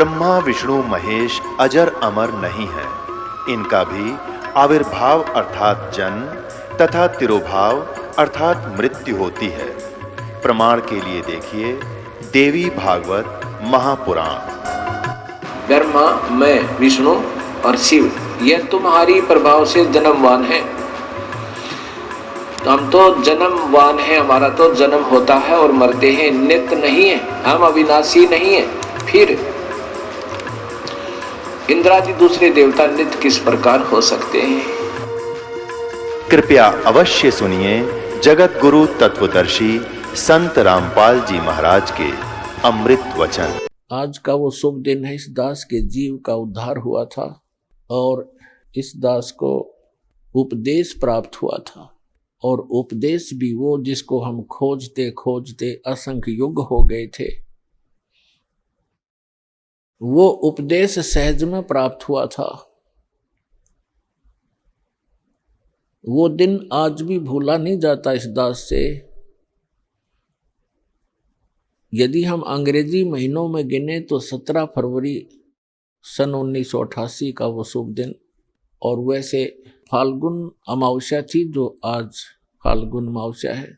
ब्रह्मा विष्णु महेश अजर अमर नहीं है। इनका भी आविर्भाव अर्थात जन्म तथा तिरोभाव अर्थात मृत्यु होती है। प्रमाण के लिए देखिए देवी भागवत महापुराण। ब्रह्मा, मैं, विष्णु और शिव, यह तुम्हारी प्रभाव से जन्मवान है। हम तो जन्मवान है, हमारा तो जन्म होता है और मरते हैं, नित्य नहीं है, हम अविनाशी नहीं है। फिर इंद्रादि दूसरे देवता नित्य किस प्रकार हो सकते हैं? कृपया अवश्य सुनिए जगत गुरु तत्वदर्शी संत रामपाल जी महाराज के अमृत वचन। आज का वो शुभ दिन है। इस दास के जीव का उद्धार हुआ था और इस दास को उपदेश प्राप्त हुआ था, और उपदेश भी वो जिसको हम खोजते खोजते असंख्य युग हो गए थे, वो उपदेश सहज में प्राप्त हुआ था। वो दिन आज भी भूला नहीं जाता इस दास से। यदि हम अंग्रेजी महीनों में गिने तो 17 फरवरी सन 1988 का वो शुभ दिन, और वैसे फाल्गुन अमावस्या थी जो आज फाल्गुन अमावस्या है,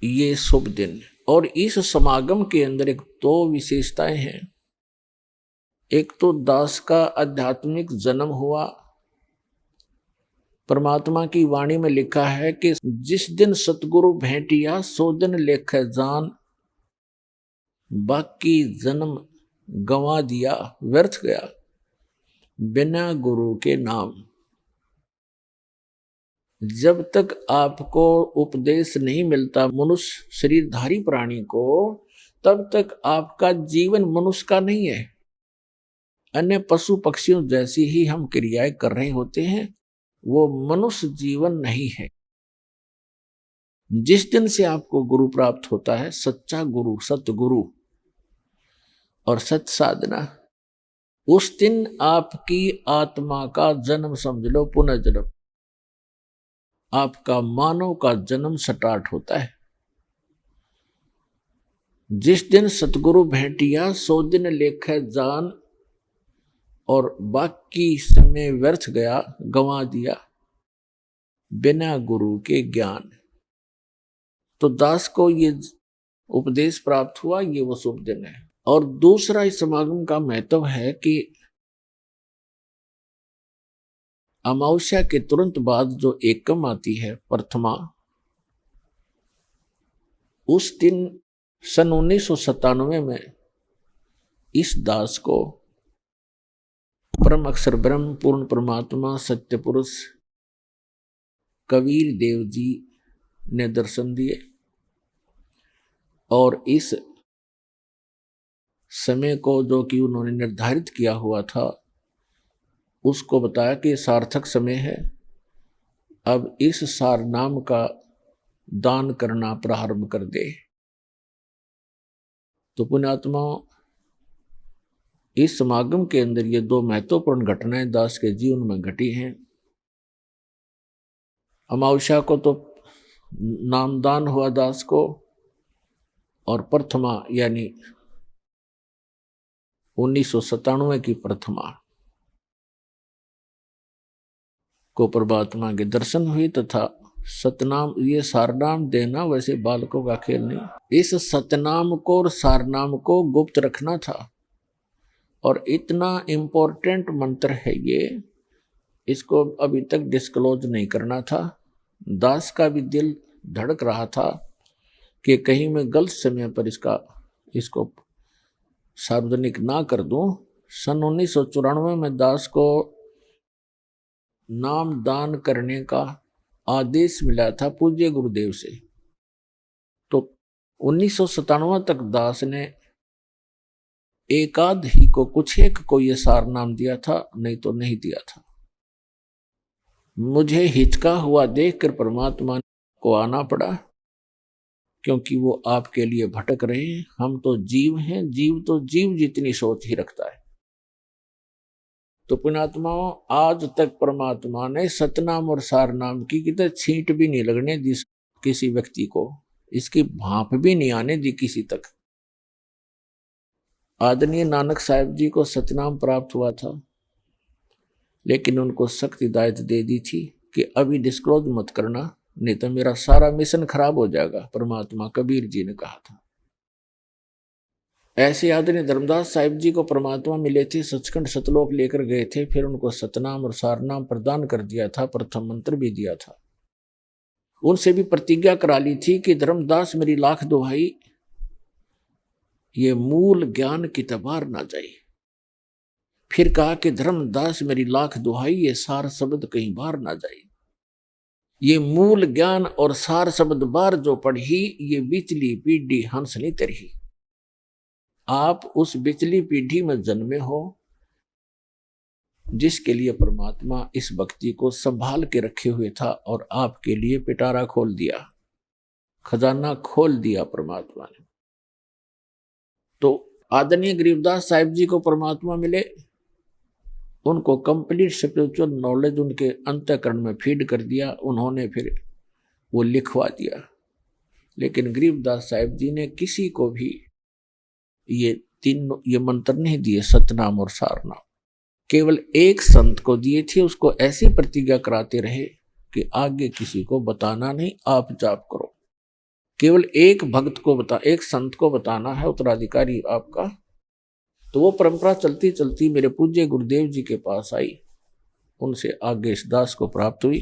ये शुभ दिन। और इस समागम के अंदर एक दो विशेषताएं हैं। एक तो दास का आध्यात्मिक जन्म हुआ। परमात्मा की वाणी में लिखा है कि जिस दिन सतगुरु भेंटिया सो दिन लेखे जान, बाकी जन्म गंवा दिया व्यर्थ गया बिना गुरु के नाम। जब तक आपको उपदेश नहीं मिलता मनुष्य शरीरधारी प्राणी को, तब तक आपका जीवन मनुष्य का नहीं है। अन्य पशु पक्षियों जैसी ही हम क्रियाएं कर रहे होते हैं, वो मनुष्य जीवन नहीं है। जिस दिन से आपको गुरु प्राप्त होता है, सच्चा गुरु, सतगुरु और सत साधना, उस दिन आपकी आत्मा का जन्म समझ लो, पुनर्जन्म, आपका मानव का जन्म स्टार्ट होता है। जिस दिन सतगुरु भेंटिया सो दिन लेखे जान, और बाकी समय व्यर्थ गया गंवा दिया बिना गुरु के ज्ञान। तो दास को ये उपदेश प्राप्त हुआ, ये वो शुभ दिन है। और दूसरा इस समागम का महत्व है कि अमावस्या के तुरंत बाद जो एकम आती है, प्रथमा, उस दिन सन 1997 में इस दास को परम अक्षर ब्रह्म पूर्ण परमात्मा सत्य पुरुष कबीर देव जी ने दर्शन दिए, और इस समय को जो कि उन्होंने निर्धारित किया हुआ था, उसको बताया कि सार्थक समय है, अब इस सार नाम का दान करना प्रारंभ कर दे। तो पुण्यात्मा, इस समागम के अंदर ये दो महत्वपूर्ण घटनाएं दास के जीवन में घटी हैं। अमावस्या को तो नामदान हुआ दास को, और प्रथमा यानी 1997 की प्रथमा को परमात्मा के दर्शन हुए, तथा सतनाम, ये सारनाम देना वैसे बालकों का खेल नहीं। इस सतनाम को और सारनाम को गुप्त रखना था, और इतना इम्पोर्टेंट मंत्र है ये, इसको अभी तक डिस्क्लोज नहीं करना था। दास का भी दिल धड़क रहा था कि कहीं मैं गलत समय पर इसको सार्वजनिक ना कर दूं। सन 1994 में दास को नाम दान करने का आदेश मिला था पूज्य गुरुदेव से। तो 1997 तक दास ने एकाध ही को, कुछ एक को ये सार नाम दिया था, नहीं तो नहीं दिया था। मुझे हिचका हुआ देखकर परमात्मा को आना पड़ा, क्योंकि वो आपके लिए भटक रहे हैं। हम तो जीव हैं, जीव तो जीव जितनी सोच ही रखता है। तो पुण्यात्माओं, आज तक परमात्मा ने सतनाम और सारनाम की कितने छींट भी नहीं लगने दी किसी व्यक्ति को, इसकी भाप भी नहीं आने दी किसी तक। आदरणीय नानक साहिब जी को सतनाम प्राप्त हुआ था, लेकिन उनको सख्त हिदायत दे दी थी कि अभी डिस्क्लोज मत करना, नहीं तो मेरा सारा मिशन खराब हो जाएगा, परमात्मा कबीर जी ने कहा था। ऐसे आदरणीय धर्मदास साहिब जी को परमात्मा मिले थे, सचखंड सतलोक लेकर गए थे, फिर उनको सतनाम और सारनाम प्रदान कर दिया था, प्रथम मंत्र भी दिया था। उनसे भी प्रतिज्ञा करा ली थी कि धर्मदास मेरी लाख दुहाई, ये मूल ज्ञान की तबार ना जाए। फिर कहा कि धर्मदास मेरी लाख दुहाई, ये सार शब्द कहीं बाहर ना जाए। ये मूल ज्ञान और सार शब्द बार जो पढ़ी, ये बिचली पीढ़ी हंस नहीं तरही। आप उस बिचली पीढ़ी में जन्मे हो जिसके लिए परमात्मा इस भक्ति को संभाल के रखे हुए था, और आपके लिए पिटारा खोल दिया, खजाना खोल दिया परमात्मा ने। तो आदरणीय गरीबदास साहिब जी को परमात्मा मिले, उनको कंप्लीट स्पिरिचुअल नॉलेज उनके अंतःकरण में फीड कर दिया, उन्होंने फिर वो लिखवा दिया। लेकिन गरीबदास साहिब जी ने किसी को भी ये मंत्र नहीं दिए, सतनाम और सारनाम, केवल एक संत को दिए थे। उसको ऐसी प्रतिज्ञा कराते रहे कि आगे किसी को बताना नहीं, आप जाप करो। केवल एक भक्त को एक संत को बताना है, उत्तराधिकारी आपका। तो वो परंपरा चलती चलती मेरे पूज्य गुरुदेव जी के पास आई, उनसे आगे इस दास को प्राप्त हुई,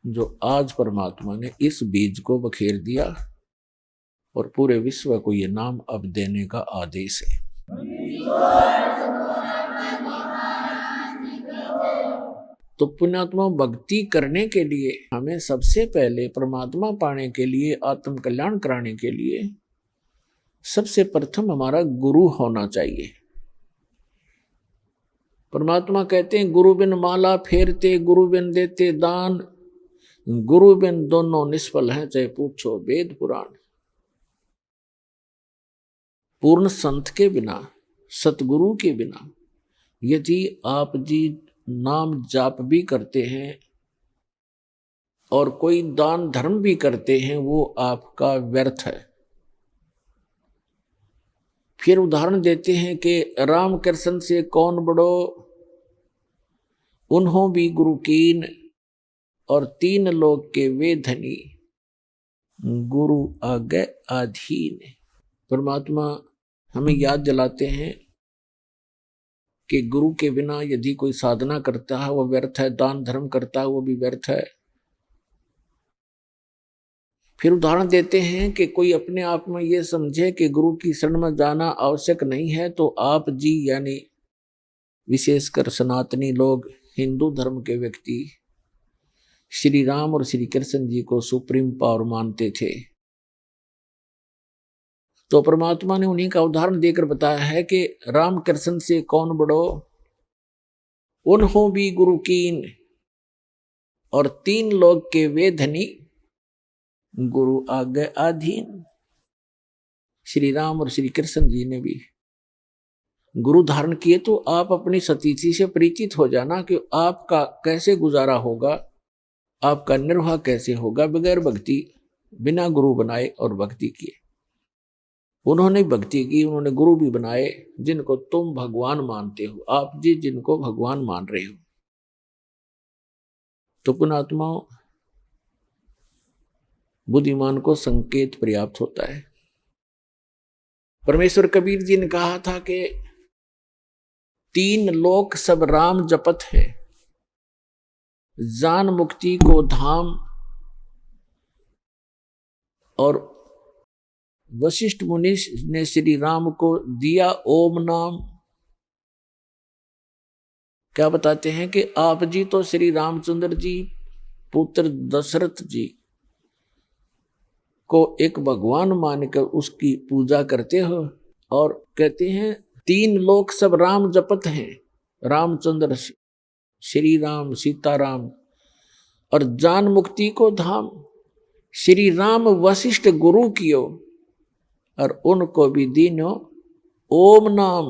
जो आज परमात्मा ने इस बीज को बखेर दिया और पूरे विश्व को ये नाम अब देने का आदेश है। तो पुण्यात्मा, भक्ति करने के लिए हमें सबसे पहले परमात्मा पाने के लिए, आत्म कल्याण कराने के लिए सबसे प्रथम हमारा गुरु होना चाहिए। परमात्मा कहते हैं, गुरु बिन माला फेरते, गुरु बिन देते दान, गुरु बिन दोनों निष्फल हैं, चाहे पूछो वेद पुराण। पूर्ण संत के बिना, सतगुरु के बिना यदि आप जी नाम जाप भी करते हैं और कोई दान धर्म भी करते हैं, वो आपका व्यर्थ है। फिर उदाहरण देते हैं कि राम कृष्ण से कौन बड़ो, उन्हों भी गुरु कीन, और तीन लोग के वे धनी, गुरु आगे अधीन। परमात्मा हमें याद दिलाते हैं कि गुरु के बिना यदि कोई साधना करता है वो व्यर्थ है, दान धर्म करता है वो भी व्यर्थ है। फिर उदाहरण देते हैं कि कोई अपने आप में ये समझे कि गुरु की शरण में जाना आवश्यक नहीं है, तो आप जी यानी विशेषकर सनातनी लोग, हिंदू धर्म के व्यक्ति श्री राम और श्री कृष्ण जी को सुप्रीम पावर मानते थे। तो परमात्मा ने उन्हीं का उदाहरण देकर बताया है कि राम कृष्ण से कौन बड़ो, उन्हों भी गुरु कीन, और तीन लोग के वे धनी, गुरु आगे अधीन। श्री राम और श्री कृष्ण जी ने भी गुरु धारण किए। तो आप अपनी सतीथि से परिचित हो जाना कि आपका कैसे गुजारा होगा, आपका निर्वाह कैसे होगा बगैर भक्ति, बिना गुरु बनाए और भक्ति किए। उन्होंने भक्ति की, उन्होंने गुरु भी बनाए जिनको तुम भगवान मानते हो, आप जी जिनको भगवान मान रहे हो। तो पुण्यात्माओं, बुद्धिमान को संकेत पर्याप्त होता है। परमेश्वर कबीर जी ने कहा था कि तीन लोक सब राम जपत है, जान मुक्ति को धाम। और वशिष्ठ मुनि ने श्री राम को दिया ओम नाम। क्या बताते हैं कि आप जी तो श्री रामचंद्र जी पुत्र दशरथ जी को एक भगवान मानकर उसकी पूजा करते हो, और कहते हैं तीन लोक सब राम जपत हैं, रामचंद्र श्री राम सीताराम, और जान मुक्ति को धाम। श्री राम वशिष्ठ गुरु कियो, और उनको भी दीनो ओम नाम।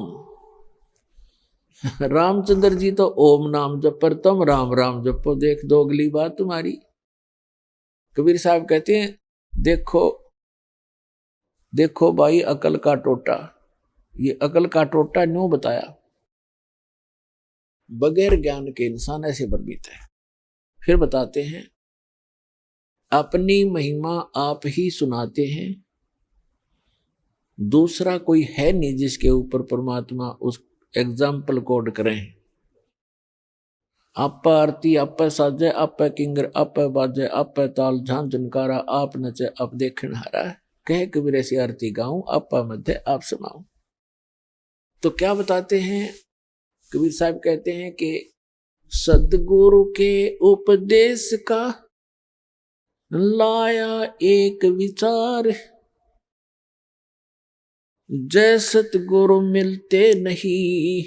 रामचंद्र जी तो ओम नाम जप पर, तुम राम राम जपो, देख दो अगली बात तुम्हारी। कबीर साहब कहते हैं, देखो देखो भाई अकल का टोटा, ये अकल का टोटा न्यों बताया। बगैर ज्ञान के इंसान ऐसे भ्रमित है। फिर बताते हैं, अपनी महिमा आप ही सुनाते हैं, दूसरा कोई है नहीं जिसके ऊपर परमात्मा उस एग्जाम्पल कोड करें। आप आरती, आप साजे, आप किंगर, आप बाजे, आप ताल झांझ झनकारा, आप नचे, आप देखन हारा, कहे कबीर ऐसी आरती गाऊं, आप मध्य आप समाऊं। तो क्या बताते हैं कबीर साहब, कहते हैं कि सदगुरु के उपदेश का लाया एक विचार, जय सतगुरु मिलते नहीं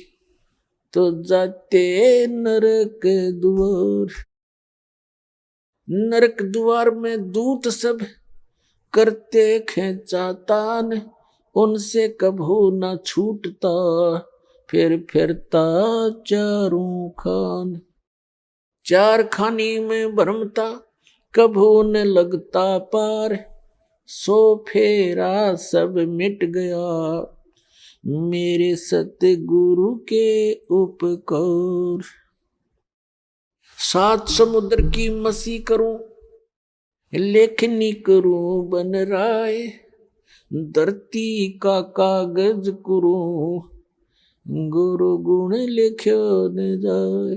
तो जाते नरक द्वार। नरक द्वार में दूत सब करते खेचातान, उनसे कभू न छूटता फिर फिरता चारों खान। चार खानी में भरमता कभू न लगता पार, सो फेरा सब मिट गया मेरे सतगुरु के उपकार। सात समुद्र की मसी करूं, लेखनी करूं बन राय, धरती का कागज करूं, गुरु गुण लिख्यो न जाए।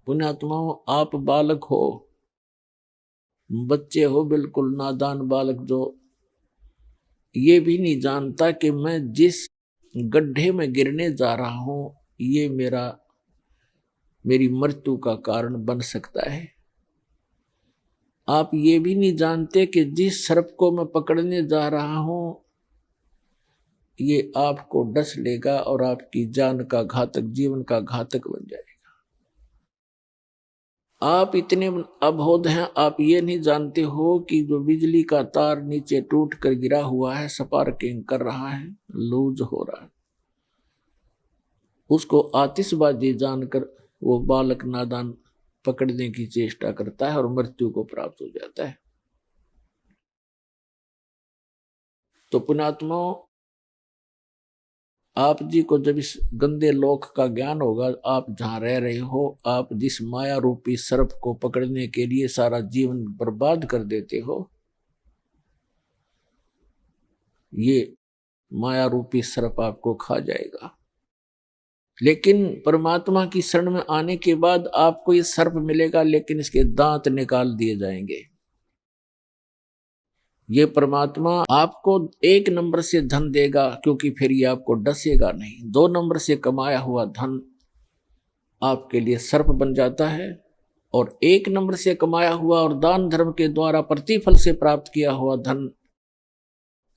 पुण्यात्माओं, आप बालक हो, बच्चे हो, बिल्कुल नादान बालक, जो ये भी नहीं जानता कि मैं जिस गड्ढे में गिरने जा रहा हूं ये मेरी मृत्यु का कारण बन सकता है। आप ये भी नहीं जानते कि जिस सर्प को मैं पकड़ने जा रहा हूं ये आपको डस लेगा और आपकी जान का घातक, जीवन का घातक बन जाएगा। आप इतने अबोध हैं, आप ये नहीं जानते हो कि जो बिजली का तार नीचे टूट कर गिरा हुआ है, स्पार्किंग कर रहा है, लूज हो रहा है, उसको आतिशबाजी जानकर वो बालक नादान पकड़ने की चेष्टा करता है और मृत्यु को प्राप्त हो जाता है। तो पुण्यात्माओं, आप जी को जब इस गंदे लोक का ज्ञान होगा, आप जहां रह रहे हो, आप जिस माया रूपी सर्प को पकड़ने के लिए सारा जीवन बर्बाद कर देते हो, ये माया रूपी सर्प आपको खा जाएगा। लेकिन परमात्मा की शरण में आने के बाद आपको ये सर्प मिलेगा, लेकिन इसके दांत निकाल दिए जाएंगे। ये परमात्मा आपको 1 नंबर से धन देगा, क्योंकि फिर ये आपको डसेगा नहीं। 2 नंबर से कमाया हुआ धन आपके लिए सर्प बन जाता है, और 1 नंबर से कमाया हुआ और दान धर्म के द्वारा प्रतिफल से प्राप्त किया हुआ धन,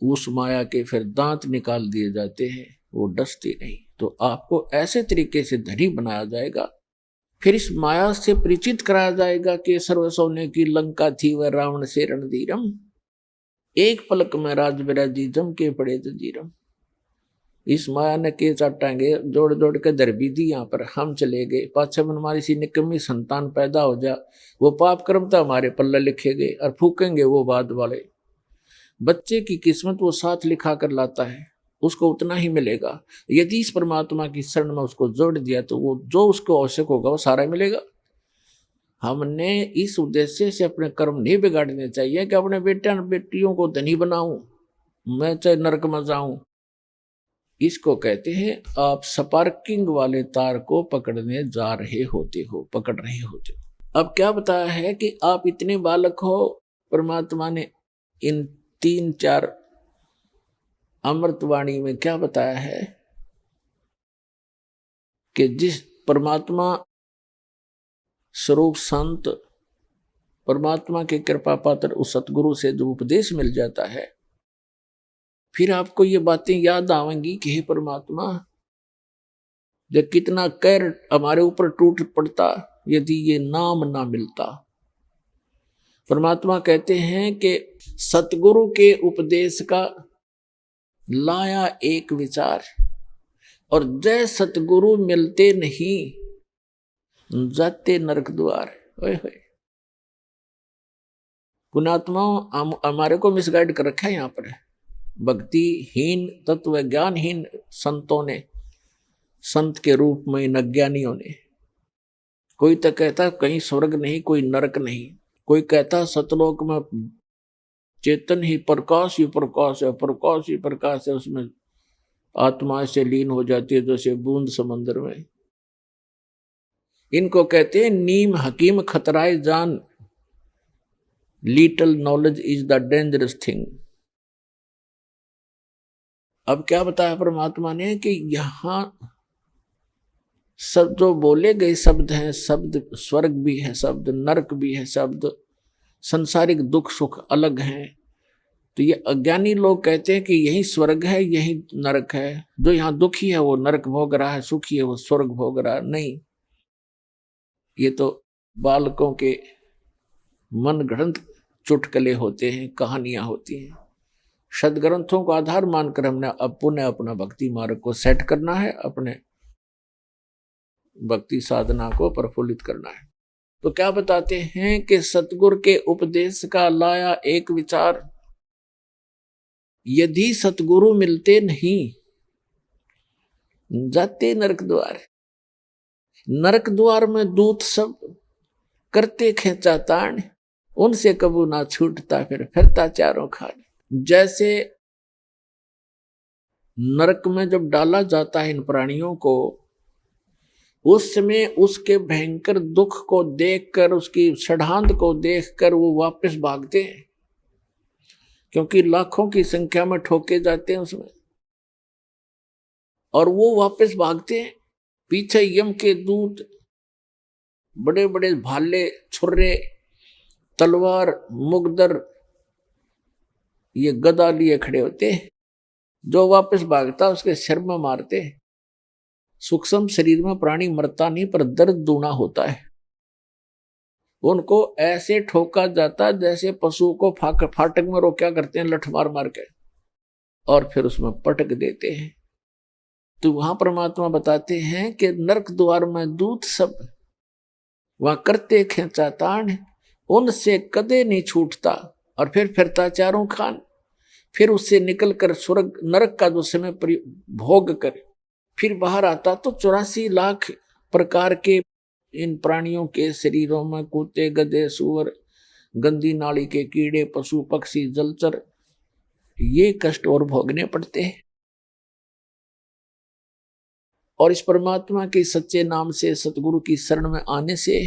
उस माया के फिर दांत निकाल दिए जाते हैं, वो डसती नहीं। तो आपको ऐसे तरीके से धनी बनाया जाएगा, फिर इस माया से परिचित कराया जाएगा कि सर्व सोने की लंका थी वह रावण से रणधीरम, एक पलक में राज बिराजी जम के पड़े जंजीरम। इस माया ने के चाटांगे जोड़ जोड़ के दर भी दी, यहाँ पर हम चले गए, पाछे में हमारी सी निकम्मी संतान पैदा हो जा, वो पाप कर्म तो हमारे पल्ले लिखे गए और फूकेंगे वो बाद वाले। बच्चे की किस्मत वो साथ लिखा कर लाता है, उसको उतना ही मिलेगा। यदि इस परमात्मा की शरण में उसको जोड़ दिया तो वो जो उसको आवश्यक होगा वो सारा मिलेगा। हमने इस उद्देश्य से अपने कर्म नहीं बिगाड़ने चाहिए कि अपने बेटे बेटियों को धनी बनाऊं, मैं चाहे नरक में जाऊं। इसको कहते हैं आप स्पार्किंग वाले तार को पकड़ने जा रहे होते हो, पकड़ रहे होते हो। अब क्या बताया है कि आप इतने बालक हो, परमात्मा ने इन 3-4 अमृतवाणी में क्या बताया है कि जिस परमात्मा स्वरूप संत, परमात्मा के कृपा पात्र उस सतगुरु से जो उपदेश मिल जाता है, फिर आपको ये बातें याद आवेंगी कि हे परमात्मा, जब कितना कहर हमारे ऊपर टूट पड़ता यदि ये नाम ना मिलता। परमात्मा कहते हैं कि सतगुरु के उपदेश का लाया एक विचार, और जय सतगुरु मिलते नहीं जाते नरक द्वार। ओए होए, पुण्यात्माओं हमारे को मिसगाइड कर रखा है यहाँ पर। भक्तिहीन तत्व ज्ञानहीन संतों ने, संत के रूप में इन अज्ञानियों ने, कोई तो कहता कहीं स्वर्ग नहीं, कोई नरक नहीं, कोई कहता सतलोक में चेतन ही प्रकाश है, प्रकाश ही प्रकाश है, उसमें आत्मा से लीन हो जाती है जैसे बूंद समंदर में। इनको कहते हैं नीम हकीम खतराए जान, little knowledge is the dangerous thing. अब क्या बताया परमात्मा ने कि यहां सब जो बोले गए शब्द हैं, शब्द स्वर्ग भी है, शब्द नरक भी है, शब्द संसारिक दुख सुख अलग हैं। तो ये अज्ञानी लोग कहते हैं कि यही स्वर्ग है, यही नरक है। जो यहाँ दुखी है वो नरक भोग रहा है, सुखी है वो स्वर्ग भोग रहा है। नहीं, ये तो बालकों के मन गढ़ंत चुटकले होते हैं, कहानियां होती हैं। सदग्रंथों को आधार मानकर हमने अब पुनः अपना भक्ति मार्ग को सेट करना है, अपने भक्ति साधना को प्रफुल्लित करना है। तो क्या बताते हैं कि सतगुरु के उपदेश का लाया एक विचार, यदि सतगुरु मिलते नहीं जाते नरक द्वार, नरक द्वार में दूत सब करते खेचा ताण, उनसे कबू ना छूटता फिरता चारों खान। जैसे नरक में जब डाला जाता है इन प्राणियों को, उस समय उसके भयंकर दुख को देखकर, उसकी षड्हांत को देखकर वो वापस भागते हैं, क्योंकि लाखों की संख्या में ठोके जाते हैं उसमें, और वो वापस भागते हैं। पीछे यम के दूत बड़े बड़े भाले, छुर्रे, तलवार, मुगदर, ये गदा लिए खड़े होते हैं। जो वापस भागता उसके सिर में मारते। सूक्ष्म शरीर में प्राणी मरता नहीं, पर दर्द दूना होता है। उनको ऐसे ठोका जाता जैसे पशु को फाटक में रोका करते हैं, लठ मार मार के, और फिर उसमें पटक देते हैं। तो वहां परमात्मा बताते हैं कि नरक द्वार में दूत सब वहां करते खेचा ताण, उनसे कदे नहीं छूटता, और फिर फिरता चारों खान। फिर उससे निकलकर स्वर्ग नरक का जो समय भोग कर फिर बाहर आता तो 84 लाख प्रकार के इन प्राणियों के शरीरों में कुत्ते, गधे, सूअर, गंदी नाली के कीड़े, पशु पक्षी, जलचर, ये कष्ट और भोगने पड़ते हैं। और इस परमात्मा के सच्चे नाम से, सतगुरु की शरण में आने से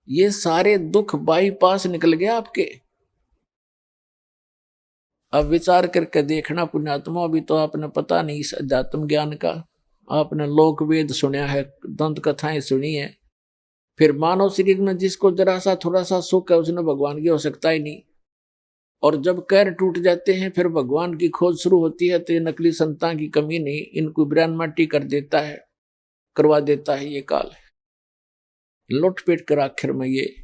ये सारे दुख बाईपास निकल गया आपके। अब विचार करके देखना पुण्यात्मा, अभी तो आपने पता नहीं इस अध्यात्म ज्ञान का, आपने लोक वेद सुना है, दंत कथाएं सुनी है, फिर मानव शरीर में जिसको जरा सा थोड़ा सा सुख है उसने भगवान की हो सकता ही नहीं। और जब कैर टूट जाते हैं फिर भगवान की खोज शुरू होती है, तो ये नकली संतान की कमी नहीं, इनको ब्रान माटी कर देता है, करवा देता है ये काल। लुटपेट कर आखिर में ये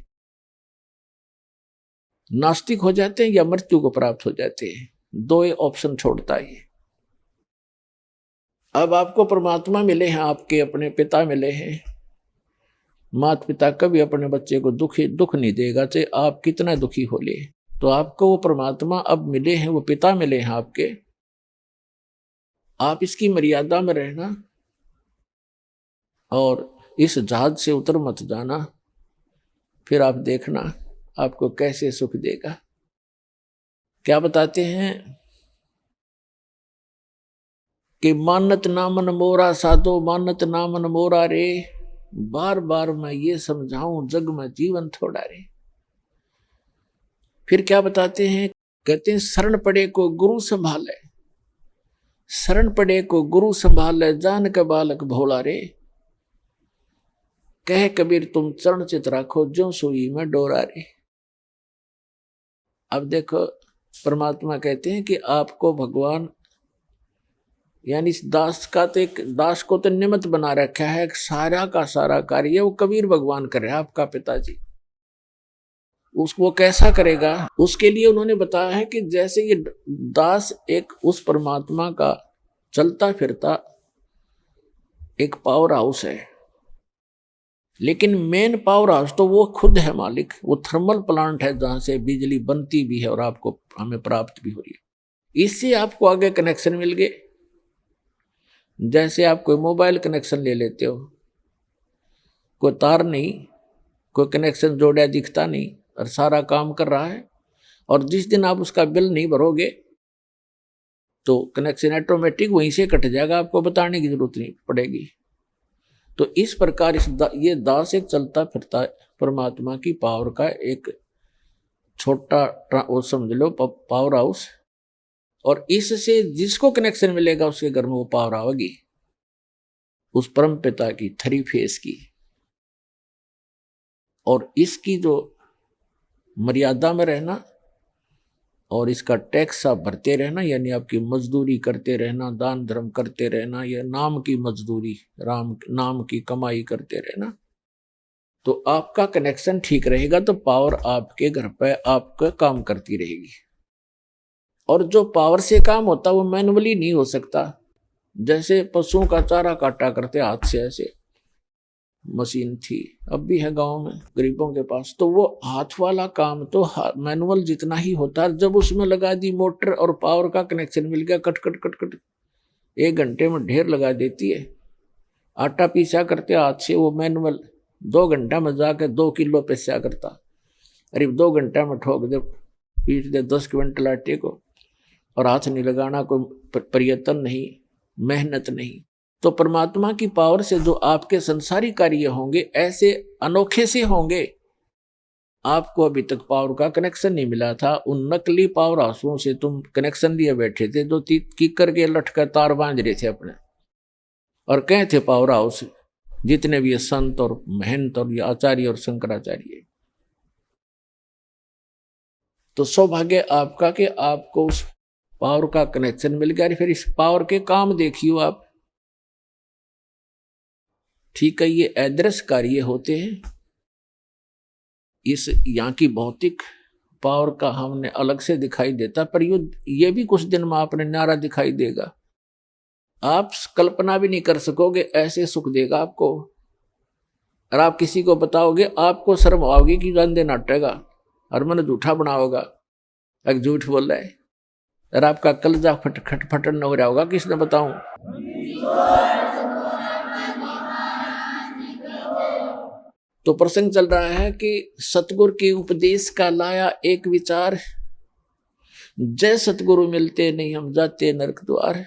नास्तिक हो जाते हैं या मृत्यु को प्राप्त हो जाते हैं। दो ही ऑप्शन छोड़ता है। अब आपको परमात्मा मिले हैं, आपके अपने पिता मिले हैं। माता पिता कभी अपने बच्चे को दुख नहीं देगा, चाहे आप कितना दुखी हो ले। तो आपको वो परमात्मा अब मिले हैं, वो पिता मिले हैं आपके। आप इसकी मर्यादा में रहना और इस जहाज से उतर मत जाना, फिर आप देखना आपको कैसे सुख देगा। क्या बताते हैं कि मानत नामन मोरा साधो, मानत नामन मोरा रे, बार बार मैं ये समझाऊं जग में जीवन थोड़ा रे। फिर क्या बताते हैं, कहते हैं शरण पड़े को गुरु संभाले, शरण पड़े को गुरु संभाले, जान का बालक भोला रे। कह कबीर तुम चरण चित राखो, ज्यों सुई में डोरा रे। अब देखो परमात्मा कहते हैं कि आपको भगवान, यानी इस दास का तो, एक दास को तो निमित्त बना रखा है, सारा का सारा कार्य वो कबीर भगवान कर रहे हैं, आपका पिताजी। उसको कैसा करेगा, उसके लिए उन्होंने बताया है कि जैसे ये दास एक उस परमात्मा का चलता फिरता एक पावर हाउस है, लेकिन मेन पावर हाउस तो वो खुद है मालिक, वो थर्मल प्लांट है जहां से बिजली बनती भी है और आपको हमें प्राप्त भी हो रही है। इससे आपको आगे कनेक्शन मिल गए। जैसे आप कोई मोबाइल कनेक्शन ले लेते हो, कोई तार नहीं, कोई कनेक्शन जोड़ा दिखता नहीं और सारा काम कर रहा है, और जिस दिन आप उसका बिल नहीं भरोगे तो कनेक्शन ऑटोमेटिक वहीं से कट जाएगा, आपको बताने की जरूरत नहीं पड़ेगी। तो इस प्रकार ये दास एक चलता फिरता परमात्मा की पावर का एक छोटा वो समझ लो पावर हाउस, और इससे जिसको कनेक्शन मिलेगा उसके घर में वो पावर आएगी, उस परम पिता की 3 फेस की। और इसकी जो मर्यादा में रहना और इसका टैक्स आप भरते रहना, यानी आपकी मजदूरी करते रहना, दान धर्म करते रहना, या नाम की मजदूरी, राम नाम की कमाई करते रहना, तो आपका कनेक्शन ठीक रहेगा तो पावर आपके घर पे आपका काम करती रहेगी। और जो पावर से काम होता वो मैनुअली नहीं हो सकता। जैसे पशुओं का चारा काटा करते हाथ से, ऐसे मशीन थी, अब भी है गांव में गरीबों के पास, तो वो हाथ वाला काम तो मैनुअल जितना ही होता है। जब उसमें लगा दी मोटर और पावर का कनेक्शन मिल गया, कट कट कट कट 1 घंटे में ढेर लगा देती है। आटा पीसा करते हाथ से, वो मैनुअल 2 घंटा में जाकर 2 किलो पिसा करता, करीब 2 घंटा में ठोक दे, पीट दे 10 क्विंटल आटे को, और हाथ नहीं लगाना, कोई प्रयत्न नहीं, मेहनत नहीं। तो परमात्मा की पावर से जो आपके संसारी कार्य होंगे ऐसे अनोखे से होंगे। आपको अभी तक पावर का कनेक्शन नहीं मिला था, उन नकली पावर हाउसों से तुम कनेक्शन लिए बैठे थे, जो कीकर के लटका तार बांध रहे थे अपने, और कहे थे पावर हाउस जितने भी संत और महंत और आचार्य और शंकराचार्य। तो सौभाग्य आपका कि आपको उस पावर का कनेक्शन मिल गया। फिर इस पावर के काम देखियो आप, ठीक है, ये अदृश्य कार्य होते हैं। इस यहाँ की भौतिक पावर का हमने अलग से दिखाई देता, पर ये भी कुछ दिन में आपने न्यारा दिखाई देगा। आप कल्पना भी नहीं कर सकोगे, ऐसे सुख देगा आपको। और आप किसी को बताओगे, आपको शर्म आओगी कि गंदे नाटेगा और मन झूठा बनाओगा, एक झूठ बोल रहा है, और आपका कलजा फटन न हो रहा होगा, किसने बताऊं। तो प्रसंग चल रहा है कि सतगुरु के उपदेश का लाया एक विचार, जय सतगुरु मिलते नहीं हम जाते नरक द्वार।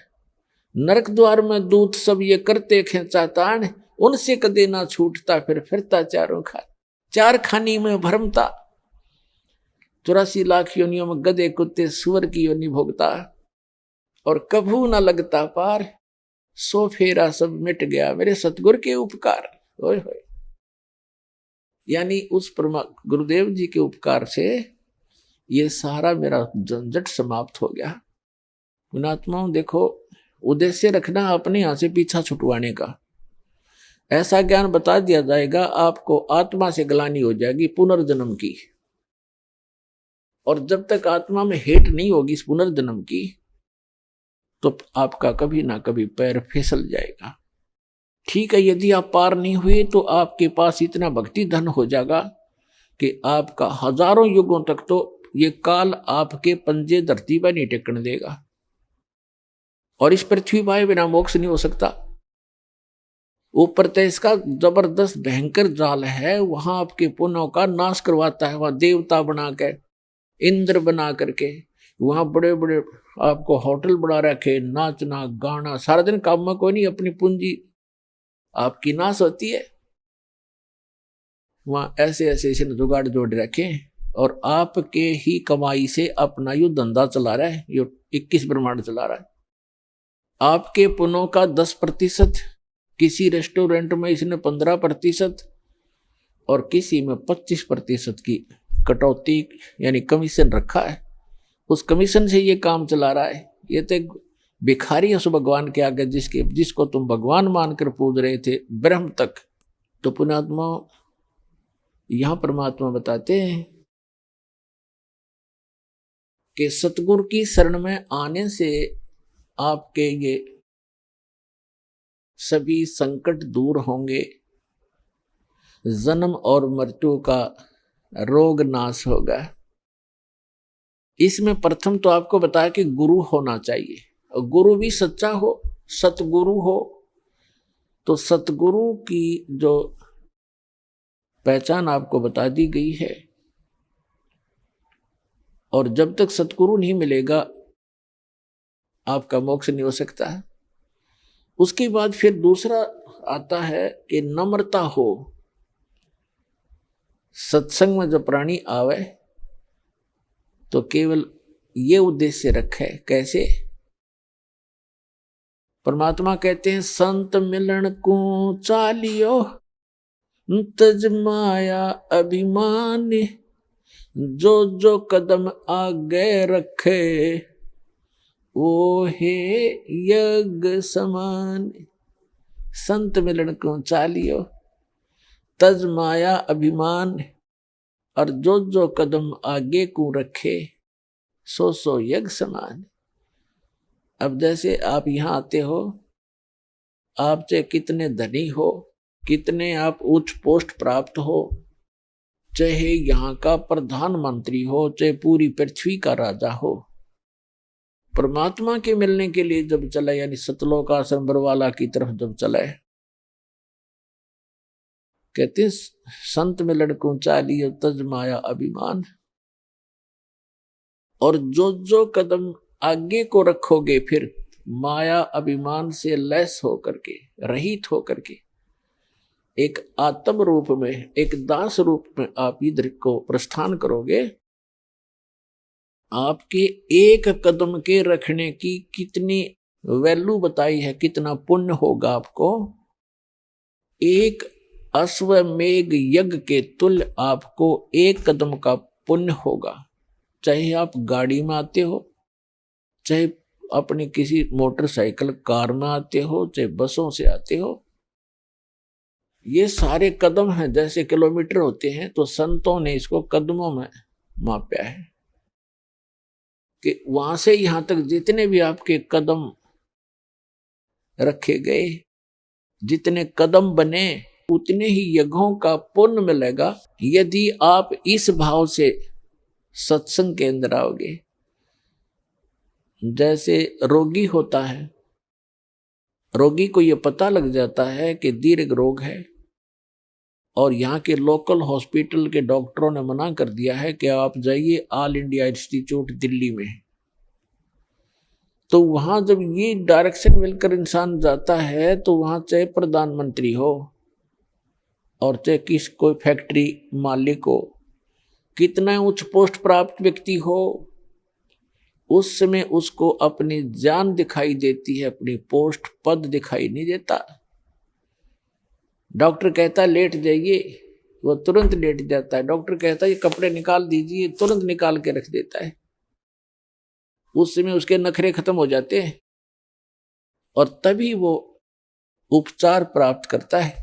नरक द्वार में दूत सब ये करते खेचा तान, उनसे कदे ना छूटता फिर फिरता चारों खान। 4 खानी में भरमता, 84 लाख योनियों में गधे कुत्ते सुअर की योनि भोगता, और कभू ना लगता पार, सो फेरा सब मिट गया मेरे सतगुरु के उपकार। ओए होए, यानी उस गुरुदेव जी के उपकार से ये सारा मेरा झंझट समाप्त हो गया। पुणात्माओं देखो, उद्देश्य रखना अपने यहां से पीछा छुटवाने का। ऐसा ज्ञान बता दिया जाएगा, आपको आत्मा से ग्लानि हो जाएगी पुनर्जन्म की, और जब तक आत्मा में हेट नहीं होगी इस पुनर्जन्म की, तो आपका कभी ना कभी पैर फिसल जाएगा। ठीक है, यदि आप पार नहीं हुए तो आपके पास इतना भक्ति धन हो जाएगा कि आपका हजारों युगों तक तो ये काल आपके पंजे धरती पर नहीं टेकने देगा, और इस पृथ्वी पर बिना मोक्ष नहीं हो सकता। ऊपर तो इसका जबरदस्त भयंकर जाल है, वहां आपके पुण्यों का नाश करवाता है। वहां देवता बना के, इंद्र बना करके, वहां बड़े बड़े आपको होटल बना रखे, नाचना गाना सारा दिन, काम में कोई नहीं, अपनी पूंजी आपकी नाश होती है। वहां ऐसे ऐसे जुगाड़ जोड़ रखे, और आपके ही कमाई से अपना यू धंधा चला रहा है, ये 21 ब्रह्मांड चला रहा है। आपके पुण्यों का 10%, किसी रेस्टोरेंट में इसने 15%, और किसी में 25% की कटौती यानी कमीशन रखा है। उस कमीशन से ये काम चला रहा है। ये तो भिखारी है उस भगवान के आगे, जिसको तुम भगवान मानकर पूज रहे थे ब्रह्म तक। तो पुण्यात्मा, यहां परमात्मा बताते हैं कि सतगुरु की शरण में आने से आपके ये सभी संकट दूर होंगे। जन्म और मृत्यु का रोग नाश होगा। इसमें प्रथम तो आपको बताया कि गुरु होना चाहिए, और गुरु भी सच्चा हो, सतगुरु हो। तो सतगुरु की जो पहचान आपको बता दी गई है, और जब तक सतगुरु नहीं मिलेगा आपका मोक्ष नहीं हो सकता है। उसके बाद फिर दूसरा आता है कि नम्रता हो। सत्संग में जब प्राणी आवे तो केवल ये उद्देश्य रखे। कैसे? परमात्मा कहते हैं संत मिलन को चालियो तज माया अभिमान, जो जो कदम आगे रखे वो हे यज्ञ समान। संत मिलन को चालियो तज माया अभिमान, और जो जो कदम आगे को रखे सो सो यज्ञ समान। अब जैसे आप यहाँ आते हो, आप चाहे कितने धनी हो, कितने आप उच्च पोस्ट प्राप्त हो, चाहे यहाँ का प्रधानमंत्री हो, चाहे पूरी पृथ्वी का राजा हो, परमात्मा के मिलने के लिए जब चले, यानी सतलोक आश्रम बरवाला की तरफ जब चले, कहते संत मिलन को चालियो तज माया अभिमान, और जो जो कदम आगे को रखोगे फिर माया अभिमान से लैस होकर के, रहित होकर के, एक आत्म रूप में, एक दास रूप में आप इधर को प्रस्थान करोगे। आपके एक कदम के रखने की कितनी वैल्यू बताई है, कितना पुण्य होगा आपको। एक अश्वमेघ यज्ञ के तुल्य आपको एक कदम का पुण्य होगा। चाहे आप गाड़ी में आते हो, चाहे अपनी किसी मोटरसाइकिल कार में आते हो, चाहे बसों से आते हो, ये सारे कदम हैं। जैसे किलोमीटर होते हैं तो संतों ने इसको कदमों में मापा है कि वहां से यहां तक जितने भी आपके कदम रखे गए, जितने कदम बने, उतने ही यज्ञों का पुण्य मिलेगा यदि आप इस भाव से सत्संग के अंदर आओगे। जैसे रोगी होता है, रोगी को यह पता लग जाता है कि दीर्घ रोग है, और यहाँ के लोकल हॉस्पिटल के डॉक्टरों ने मना कर दिया है कि आप जाइए ऑल इंडिया इंस्टीट्यूट दिल्ली में। तो वहां जब ये डायरेक्शन मिलकर इंसान जाता है तो वहां चाहे प्रधानमंत्री हो और चाहे कोई फैक्ट्री मालिक हो, कितना उच्च पोस्ट प्राप्त व्यक्ति हो, उस समय उसको अपनी जान दिखाई देती है, अपनी पोस्ट पद दिखाई नहीं देता। डॉक्टर कहता लेट जाइए, वो तुरंत लेट जाता है। डॉक्टर कहता है ये कपड़े निकाल दीजिए, तुरंत निकाल के रख देता है। उस समय उसके नखरे खत्म हो जाते हैं और तभी वो उपचार प्राप्त करता है।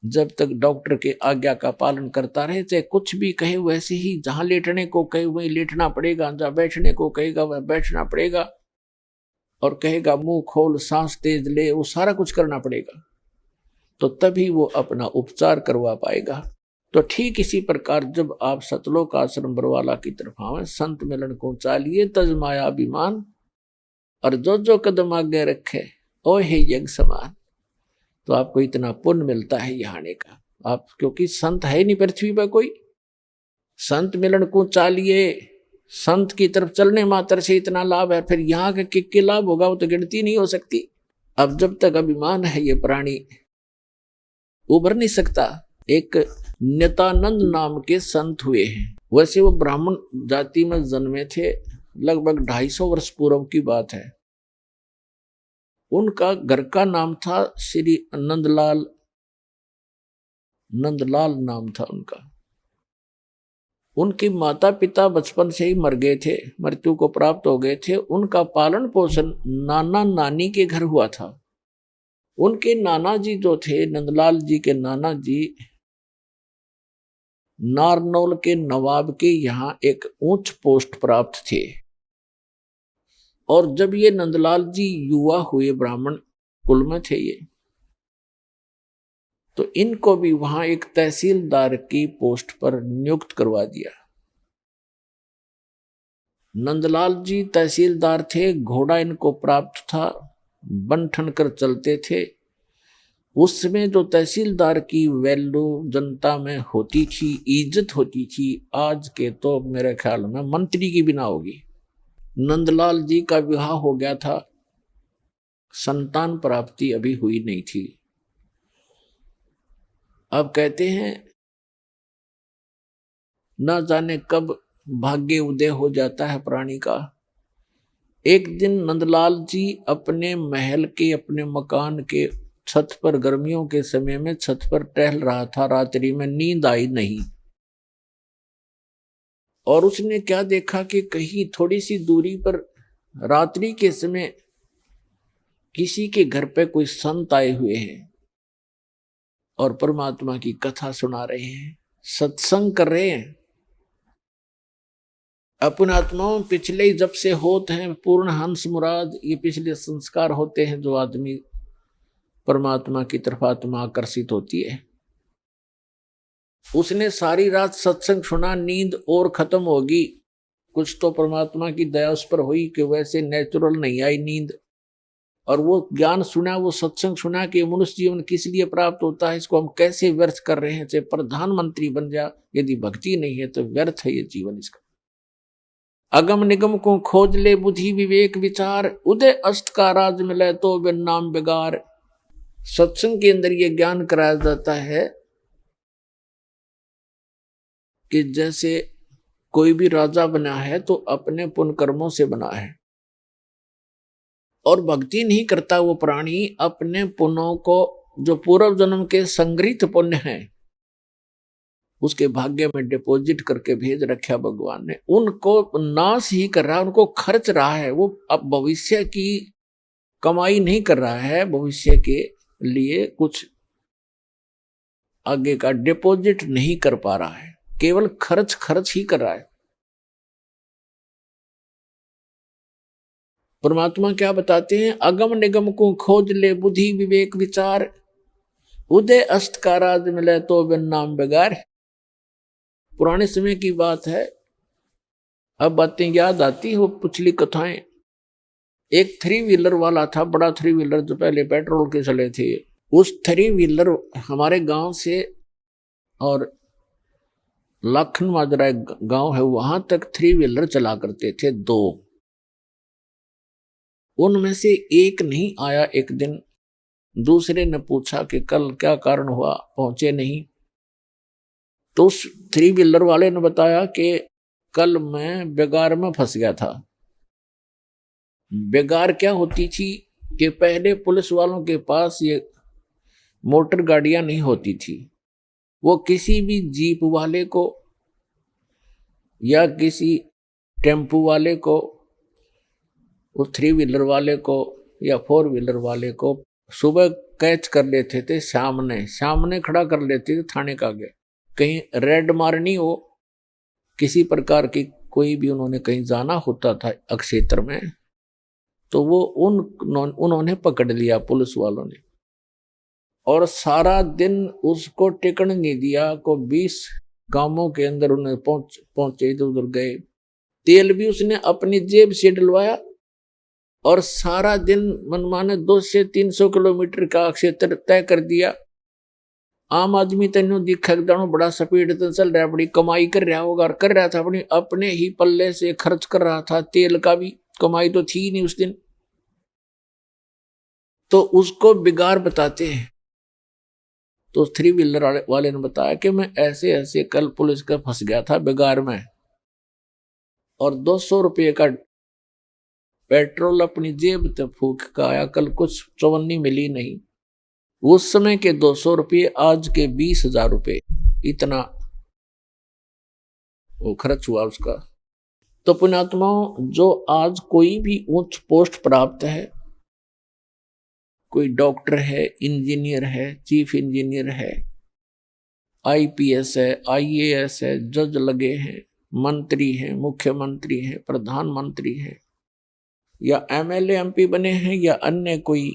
जब तक डॉक्टर के आज्ञा का पालन करता रहे, चाहे कुछ भी कहे वैसे ही, जहां लेटने को कहे वहीं लेटना पड़ेगा, जहां बैठने को कहेगा वह बैठना पड़ेगा, और कहेगा मुंह खोल, सांस तेज ले, वो सारा कुछ करना पड़ेगा, तो तभी वो अपना उपचार करवा पाएगा। तो ठीक इसी प्रकार जब आप सतलोक आश्रम बरवाला की तरफ आवे, संत मिलन को चालिए तज माया अभिमान, और जो जो कदम आगे रखे ओ हे यज्ञ समान, तो आपको इतना पुण्य मिलता है यहाँ आने का। आप क्योंकि संत है नहीं पृथ्वी पर कोई, संत मिलन को चालिए, संत की तरफ चलने मात्र से इतना लाभ है, फिर यहाँ का किक लाभ होगा वो तो गिनती नहीं हो सकती। अब जब तक अभिमान है ये प्राणी उभर नहीं सकता। एक नित्यानंद नाम के संत हुए हैं, वैसे वो ब्राह्मण जाति में जन्मे थे, लगभग 250 वर्ष पूर्व की बात है। उनका घर का नाम था श्री नंदलाल, नंदलाल नाम था उनका। उनके माता पिता बचपन से ही मर गए थे, मृत्यु को प्राप्त हो गए थे। उनका पालन पोषण नाना नानी के घर हुआ था। उनके नाना जी जो थे, नंदलाल जी के नाना जी नारनौल के नवाब के यहाँ एक उच्च पोस्ट प्राप्त थे। और जब ये नंदलाल जी युवा हुए, ब्राह्मण कुल में थे ये, तो इनको भी वहां एक तहसीलदार की पोस्ट पर नियुक्त करवा दिया। नंदलाल जी तहसीलदार थे, घोड़ा इनको प्राप्त था, बन ठन कर चलते थे। उसमें जो तहसीलदार की वैल्यू जनता में होती थी, इज्जत होती थी, आज के तो मेरे ख्याल में मंत्री की भी ना होगी। नंदलाल जी का विवाह हो गया था, संतान प्राप्ति अभी हुई नहीं थी। अब कहते हैं न जाने कब भाग्य उदय हो जाता है प्राणी का। एक दिन नंदलाल जी अपने महल के, अपने मकान के छत पर, गर्मियों के समय में छत पर टहल रहा था। रात्रि में नींद आई नहीं और उसने क्या देखा कि कहीं थोड़ी सी दूरी पर रात्रि के समय किसी के घर पे कोई संत आए हुए हैं और परमात्मा की कथा सुना रहे हैं, सत्संग कर रहे हैं। अपने आत्माओं पिछले जब से होते हैं पूर्ण हंस मुराद, ये पिछले संस्कार होते हैं जो आदमी परमात्मा की तरफ आत्मा आकर्षित होती है। उसने सारी रात सत्संग सुना, नींद और खत्म होगी। कुछ तो परमात्मा की दया उस पर हुई कि वैसे नेचुरल नहीं आई नींद, और वो ज्ञान सुना, वो सत्संग सुना कि मनुष्य जीवन किस लिए प्राप्त होता है, इसको हम कैसे व्यर्थ कर रहे हैं। चाहे प्रधानमंत्री बन जा, यदि भक्ति नहीं है तो व्यर्थ है ये जीवन इसका। अगम निगम को खोज ले बुद्धि विवेक विचार, उदय अस्त का राज मिले तो बिन नाम बेगार। सत्संग के अंदर ये ज्ञान कराया जाता है कि जैसे कोई भी राजा बना है तो अपने पुण्य कर्मों से बना है, और भक्ति नहीं करता वो प्राणी अपने पुण्यों को, जो पूर्व जन्म के संग्रहित पुण्य हैं, उसके भाग्य में डिपॉजिट करके भेज रखा भगवान ने। उनको नाश ही कर रहा है, उनको खर्च रहा है। वो अब भविष्य की कमाई नहीं कर रहा है, भविष्य के लिए कुछ आगे का डिपॉजिट नहीं कर पा रहा है, केवल खर्च ही कर रहा है। परमात्मा क्या बताते हैं, अगम निगम को खोज ले बुद्धि विवेक विचार, उदय अस्त का राज मिले तो बिन नाम बेगार। पुराने समय की बात है, अब बातें याद आती है वो पिछली कथाएं। एक 3 व्हीलर वाला था, बड़ा 3 व्हीलर जो पहले पेट्रोल के चले थे। उस 3 व्हीलर हमारे गांव से, और लाखन माजरा गांव है, वहां तक 3 व्हीलर चला करते थे 2। उनमें से एक नहीं आया। एक दिन दूसरे ने पूछा कि कल क्या कारण हुआ, पहुंचे नहीं। तो उस 3 व्हीलर वाले ने बताया कि कल मैं बेगार में फंस गया था। बेगार क्या होती थी कि पहले पुलिस वालों के पास ये मोटर गाड़ियां नहीं होती थी। वो किसी भी जीप वाले को या किसी टेम्पू वाले को, उस 3 व्हीलर वाले को या 4 व्हीलर वाले को सुबह कैच कर लेते थे, सामने खड़ा कर लेते थे थाने का आगे। कहीं रेड मारनी हो, किसी प्रकार की कोई भी उन्होंने कहीं जाना होता था क्षेत्र में, तो वो उन्होंने पकड़ लिया पुलिस वालों ने, और सारा दिन उसको टिकन नहीं दिया। को 20 गांवों के अंदर उन्हें पहुंचे, इधर उधर गए। तेल भी उसने अपनी जेब से डलवाया, और सारा दिन मनमाने 200 से 300 किलोमीटर का क्षेत्र तय कर दिया। आम आदमी तेनों दिखा बड़ा स्पीड से चल रहा है, बड़ी कमाई कर रहा होगा, और कर रहा था अपने ही पल्ले से खर्च कर रहा था। तेल का भी कमाई तो थी नहीं उस दिन। तो उसको बिगाड़ बताते हैं। तो 3 व्हीलर वाले ने बताया कि मैं ऐसे ऐसे कल पुलिस का फंस गया था बिगाड़ में, और 200 रुपये का पेट्रोल अपनी जेब तक फूक का आया। कल कुछ चवन्नी मिली नहीं। उस समय के 200 रुपये आज के 20,000 रुपये, इतना वो खर्च हुआ उसका। तो पुण्यात्माओं, जो आज कोई भी उच्च पोस्ट प्राप्त है, कोई डॉक्टर है, इंजीनियर है, चीफ इंजीनियर है, आईपीएस है, आईएएस है, जज लगे हैं, मंत्री हैं, मुख्यमंत्री हैं, प्रधानमंत्री हैं, या एमएलए एमपी बने हैं, या अन्य कोई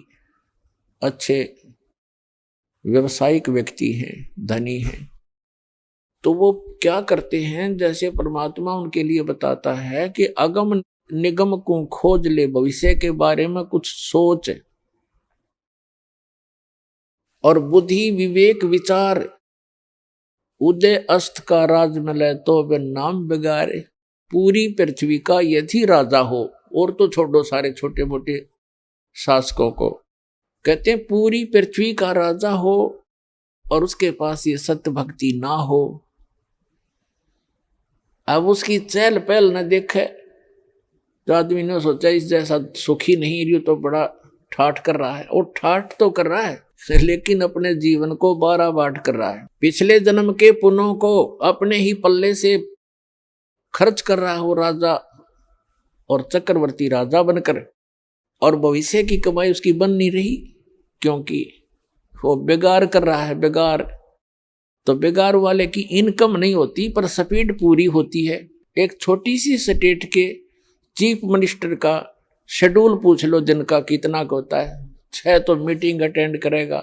अच्छे व्यवसायिक व्यक्ति हैं, धनी हैं, तो वो क्या करते हैं, जैसे परमात्मा उनके लिए बताता है कि अगम निगम को खोज ले, भविष्य के बारे में कुछ सोच और बुद्धि विवेक विचार, उदय अस्त का राज मिले तो वे नाम बिगाड़े, पूरी पृथ्वी का यदि राजा हो, और तो छोड़ो सारे छोटे मोटे शासकों को, कहते हैं पूरी पृथ्वी का राजा हो और उसके पास ये सत्य भक्ति ना हो, अब उसकी चहल पहल न देखे तो आदमी ने सोचा इस जैसा सुखी नहीं रही तो बड़ा ठाठ कर रहा है, और ठाठ तो कर रहा है लेकिन अपने जीवन को 12 बाट कर रहा है, पिछले जन्म के पुण्यों को अपने ही पल्ले से खर्च कर रहा हो राजा और चक्रवर्ती राजा बनकर, और भविष्य की कमाई उसकी बन नहीं रही क्योंकि वो बेगार कर रहा है। बेगार तो बेगार वाले की इनकम नहीं होती पर स्पीड पूरी होती है। एक छोटी सी स्टेट के चीफ मिनिस्टर का शेड्यूल पूछ लो दिन का कितना का होता है, 6 तो मीटिंग अटेंड करेगा,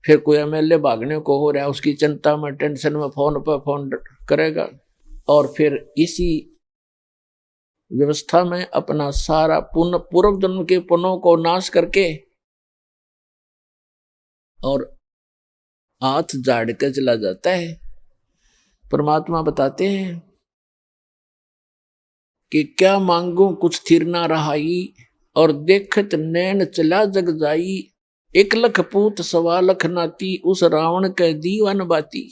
फिर कोई एमएलए भागने को हो रहा है उसकी चिंता में टेंशन में फोन पर फोन करेगा, और फिर इसी व्यवस्था में अपना सारा पूर्व जन्म के पुण्यों को नाश करके और हाथ झाड़ के चला जाता है। परमात्मा बताते हैं कि क्या मांगू कुछ थिर ना रहाई, और देखत नैन चला जग जाई, 1 लख पूत 1.25 लाख नाती, उस रावण के दीवान बाती।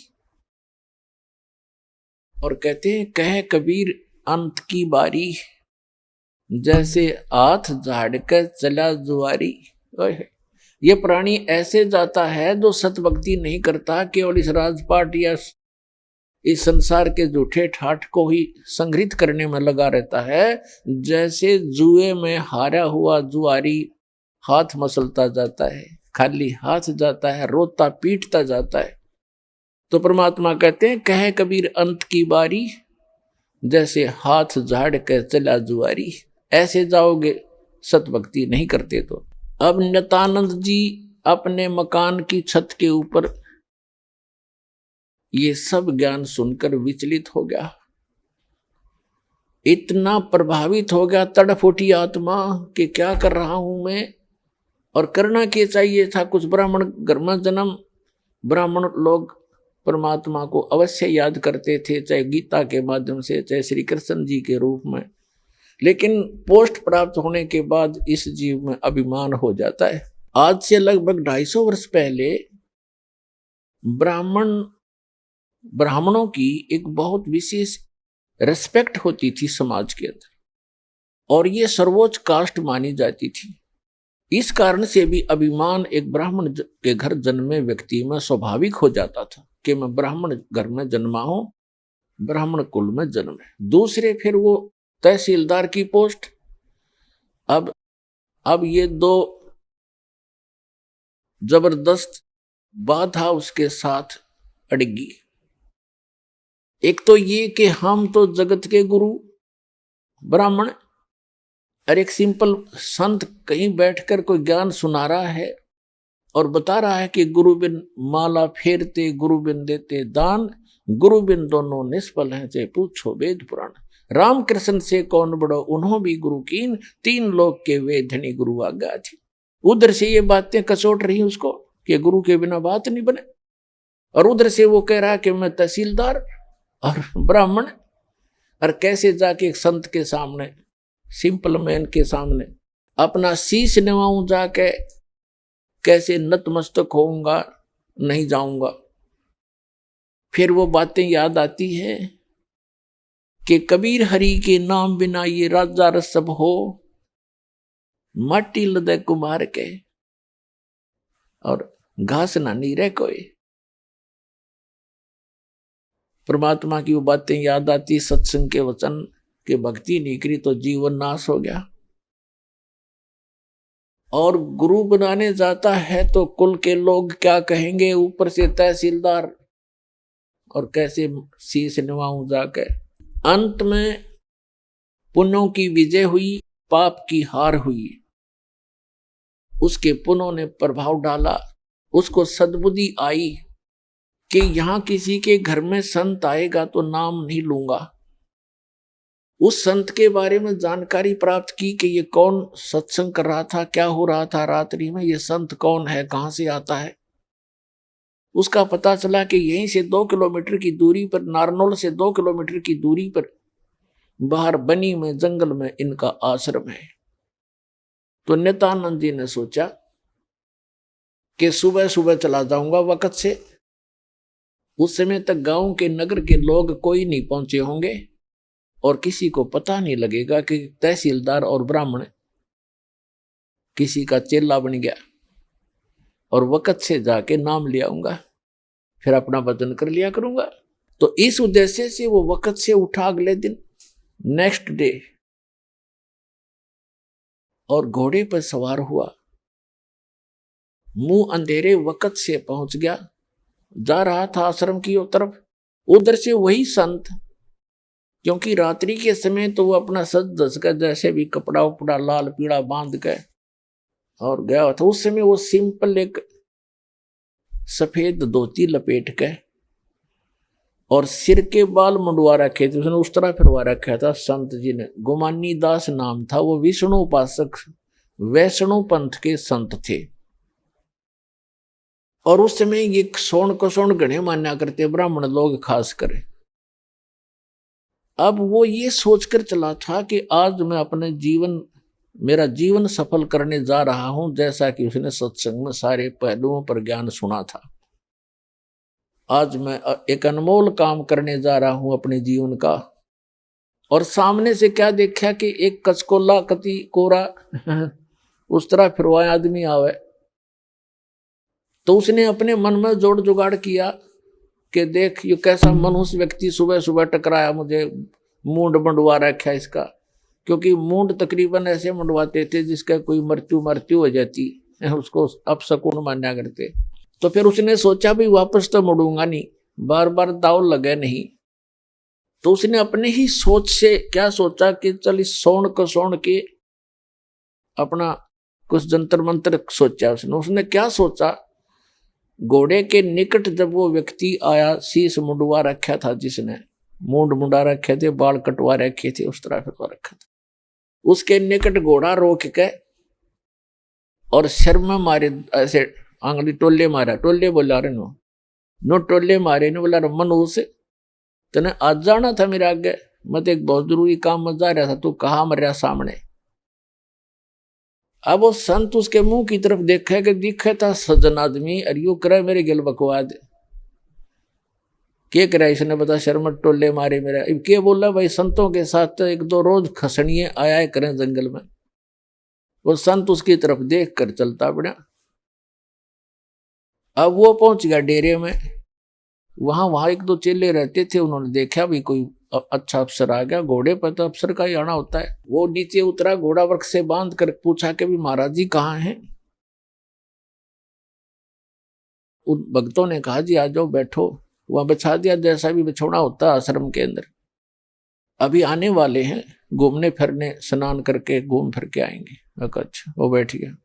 और कहते हैं कहे कबीर अंत की बारी, जैसे हाथ झाड़ कर चला जुआरी। ये प्राणी ऐसे जाता है जो सतभक्ति नहीं करता, केवल इस राजपाट या इस संसार के झूठे ठाठ को ही संग्रहित करने में लगा रहता है, जैसे जुए में हारा हुआ जुआरी हाथ मसलता जाता है, खाली हाथ जाता है, रोता पीटता जाता है। तो परमात्मा कहते हैं कहे कबीर अंत की बारी, जैसे हाथ झाड़ के चला जुआरी, ऐसे जाओगे सतभक्ति नहीं करते तो। अब नित्यानंद जी अपने मकान की छत के ऊपर ये सब ज्ञान सुनकर विचलित हो गया, इतना प्रभावित हो गया, तड़फ उठी आत्मा कि क्या कर रहा हूं मैं, और करना क्या चाहिए था। कुछ ब्राह्मण घर में जन्म, ब्राह्मण लोग परमात्मा को अवश्य याद करते थे, चाहे गीता के माध्यम से, चाहे श्री कृष्ण जी के रूप में, लेकिन पोस्ट प्राप्त होने के बाद इस जीव में अभिमान हो जाता है। आज से लगभग 250 वर्ष पहले ब्राह्मणों की एक बहुत विशेष रिस्पेक्ट होती थी समाज के अंदर, और ये सर्वोच्च कास्ट मानी जाती थी। इस कारण से भी अभिमान एक ब्राह्मण के घर जन्मे व्यक्ति में स्वाभाविक हो जाता था कि मैं ब्राह्मण घर में जन्मा हूं, ब्राह्मण कुल में जन्म है। दूसरे फिर वो तहसीलदार की पोस्ट, अब ये 2 जबरदस्त बाधा उसके साथ अड़गी। एक तो ये कि हम तो जगत के गुरु ब्राह्मण, और एक सिंपल संत कहीं बैठकर कोई ज्ञान सुना रहा है और बता रहा है कि गुरु बिन माला फेरते, गुरु बिन देते दान, गुरु बिन दोनों निष्फल हैं, चाहे पूछो वेद पुराण। रामकृष्ण से कौन बड़ो उन्हों भी गुरु कीन, 3 लोग के वे धनी गुरु आज्ञा थी। उधर से ये बातें कसोट रही उसको कि गुरु के बिना बात नहीं बने, और उधर से वो कह रहा कि मैं तहसीलदार और ब्राह्मण, और कैसे जाके एक संत के सामने, सिंपल मैन के सामने अपना शीश निवाऊं, जाके कैसे नतमस्तक होऊंगा, नहीं जाऊंगा। फिर वो बातें याद आती है कि कबीर हरि के नाम बिना ये राजा रसब हो, माटी लदे कुमार के, और घास ना नहीं रह कोई। परमात्मा की वो बातें याद आती, सत्संग के वचन के भक्ति नहीं करी तो जीवन नाश हो गया। और गुरु बनाने जाता है तो कुल के लोग क्या कहेंगे, ऊपर से तहसीलदार, और कैसे शीश निवाऊं जाके। अंत में पुण्यों की विजय हुई, पाप की हार हुई। उसके पुण्यों ने प्रभाव डाला उसको सद्बुद्धि आई कि यहां किसी के घर में संत आएगा तो नाम नहीं लूंगा। उस संत के बारे में जानकारी प्राप्त की कि ये कौन सत्संग कर रहा था, क्या हो रहा था रात्रि में, ये संत कौन है, कहां से आता है। उसका पता चला कि यहीं से 2 किलोमीटर की दूरी पर, नारनौल से 2 किलोमीटर की दूरी पर बाहर बनी में जंगल में इनका आश्रम है। तो नित्यानंद जी ने सोचा कि सुबह सुबह चला जाऊंगा वक्त से, उस समय तक गांव के नगर के लोग कोई नहीं पहुंचे होंगे और किसी को पता नहीं लगेगा कि तहसीलदार और ब्राह्मण किसी का चेला बन गया, और वक्त से जाके नाम ले आऊंगा, फिर अपना वजन कर लिया करूंगा। तो इस उद्देश्य से वो वक्त से उठा अगले दिन, नेक्स्ट डे, और घोड़े पर सवार हुआ, मुंह अंधेरे वक्त से पहुंच गया, जा रहा था आश्रम की तरफ। उधर से वही संत, क्योंकि रात्रि के समय तो वो अपना सज धज कर जैसे भी कपड़ा उपड़ा लाल पीला बांध के और गया था। उस समय वो सिंपल एक सफेद धोती लपेट के और सिर के बाल मुंडवा रखे थे, उसने उस तरह फिरवा रखा था संत जी ने। गुमानी दास नाम था, वो विष्णु उपासक वैष्णव पंथ के संत थे। और उस समय ये सोन को सोन गणे मान्या करते ब्राह्मण लोग खास कर। अब वो ये सोचकर चला था कि आज मैं अपने मेरा जीवन सफल करने जा रहा हूं, जैसा कि उसने सत्संग में सारे पहलुओं पर ज्ञान सुना था। आज मैं एक अनमोल काम करने जा रहा हूं अपने जीवन का। और सामने से क्या देखा कि एक कचकोला कति कोरा उस तरह फिरवाया आदमी आवे। तो उसने अपने मन में जोड़ जुगाड़ किया कि देख ये कैसा मनुष्य व्यक्ति सुबह सुबह टकराया मुझे, मूंड मंडवा रखा इसका। क्योंकि मूंड तकरीबन ऐसे मंडवाते थे जिसका कोई मृत्यु हो जाती, उसको अपशकुन माना करते। तो फिर उसने सोचा भी वापस तो मुड़ूंगा नहीं, बार बार दाव लगे नहीं। तो उसने अपने ही सोच से क्या सोचा कि चल इस सोन के अपना कुछ जंतर मंत्र सोचा। उसने क्या सोचा, घोड़े के निकट जब वो व्यक्ति आया, शीश मुंडवा रखा था जिसने, मूंड मुंडा रखे थे, बाल कटवा रखे थे, उस तरह फिरवा रखा था। उसके निकट घोड़ा रोक के और सिर में मारे, ऐसे आंगली टोले मारा, टोले बोला रे नो टोले मारे ने, बोला मनुष्य तने आज जाना था मेरे आगे, मैं तो एक बहुत जरूरी काम में जा रहा था, तू कहाँ मर रहा सामने। अब वो संत उसके मुंह की तरफ देखा कि दिखे था सज्जन आदमी, और यू करे मेरे गिल बकवाद के करा इसने, बता शर्म टोले मारे मेरा। अब क्या बोला भाई, संतों के साथ तो 1-2 रोज खसनिए आया करें जंगल में। वो संत उसकी तरफ देख कर चलता पड़ा। अब वो पहुंच गया डेरे में। वहां 1-2 चेले रहते थे, उन्होंने देखा भी कोई अच्छा अफसर आ गया। घोड़े पर तो अफसर का ही आना होता है। वो नीचे उतरा, घोड़ा वृक्ष से बांध कर पूछा कि भी महाराज जी कहाँ हैं। उन भक्तों ने कहा जी आ जाओ बैठो। वहां बिछा दिया जैसा भी बिछोना होता है आश्रम के अंदर। अभी आने वाले हैं, घूमने फिरने, स्नान करके घूम फिर के आएंगे। अच्छा, वो बैठ गया।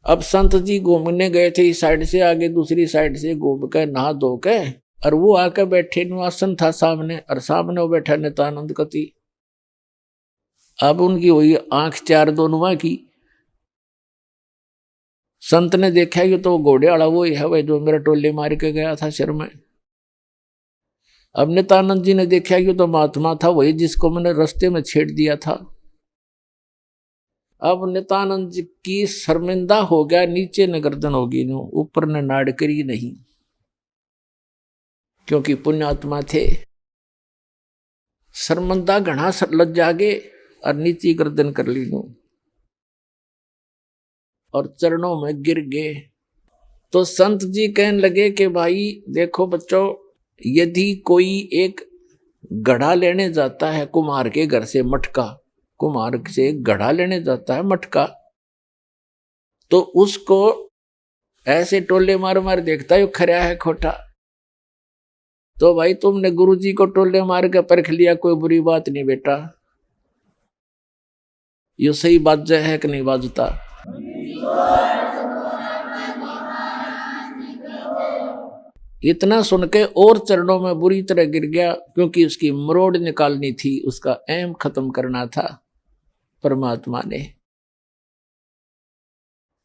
अब संत जी घूमने गए थे, इस साइड से आगे दूसरी साइड से घूम कर नहा धो के, और वो आकर बैठे, आसन था सामने, और सामने वो बैठा नित्यानंद कति। अब उनकी हुई आंख 4 दोनों की। संत ने देखा कि तो घोड़े वाला वो ही है भाई जो मेरा टोले मार के गया था सिर में। अब नित्यानंद जी ने देखा कि तो महात्मा था वही जिसको मैंने रास्ते में छेड़ दिया था। अब नित्यानंद जी की शर्मिंदा हो गया, नीचे न गर्दन होगी, ऊपर ने नाड़ करी नहीं, क्योंकि पुण्यात्मा थे। शर्मिंदा घना लज्जा गे और नीचे गर्दन कर ली नू और चरणों में गिर गए। तो संत जी कहने लगे कि भाई देखो बच्चों, यदि कोई एक घड़ा लेने जाता है कुम्हार के घर से, मटका, कुम्हार से घड़ा लेने जाता है मटका, तो उसको ऐसे टोले मार मार देखता है खरा है खोटा। तो भाई तुमने गुरुजी को टोले मार के परख लिया, कोई बुरी बात नहीं बेटा। ये सही बात है कि नहीं बाजता? इतना सुन के और चरणों में बुरी तरह गिर गया, क्योंकि उसकी मरोड़ निकालनी थी, उसका एम खत्म करना था परमात्मा ने।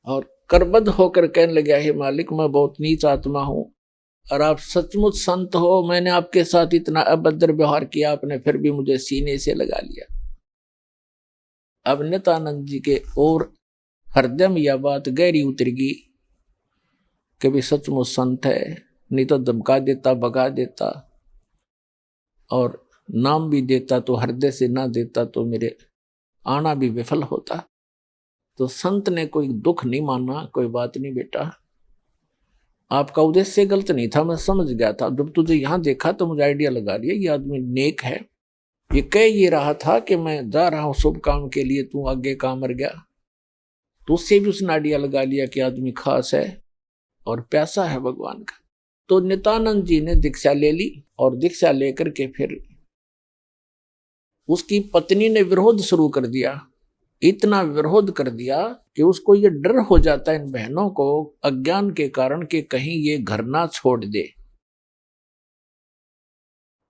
और करबद्ध होकर कहने लगा, हे मालिक, मैं बहुत नीच आत्मा हूं और आप सचमुच संत हो। मैंने आपके साथ इतना अभद्र व्यवहार किया, आपने फिर भी मुझे सीने से लगा लिया। अब नित्यानंद जी के और हृदय में यह बात गहरी उतर गई कि भी सचमुच संत है, नहीं तो धमका देता, भगा देता और नाम भी देता तो हृदय से ना देता तो मेरे आना भी विफल होता। तो संत ने कोई दुख नहीं माना, कोई बात नहीं बेटा, आपका उद्देश्य गलत नहीं था, मैं समझ गया था। जब तुझे यहां देखा तो मुझे आइडिया लगा लिया ये आदमी नेक है। ये कह ये रहा था कि मैं जा रहा हूं शुभ काम के लिए, तू आगे काम मर गया। तो उससे भी उसने आइडिया लगा लिया कि आदमी खास है और प्यासा है भगवान का। तो नित्यानंद जी ने दीक्षा ले ली और दीक्षा लेकर के फिर उसकी पत्नी ने विरोध शुरू कर दिया। इतना विरोध कर दिया कि उसको ये डर हो जाता है इन बहनों को अज्ञान के कारण कि कहीं ये घर ना छोड़ दे।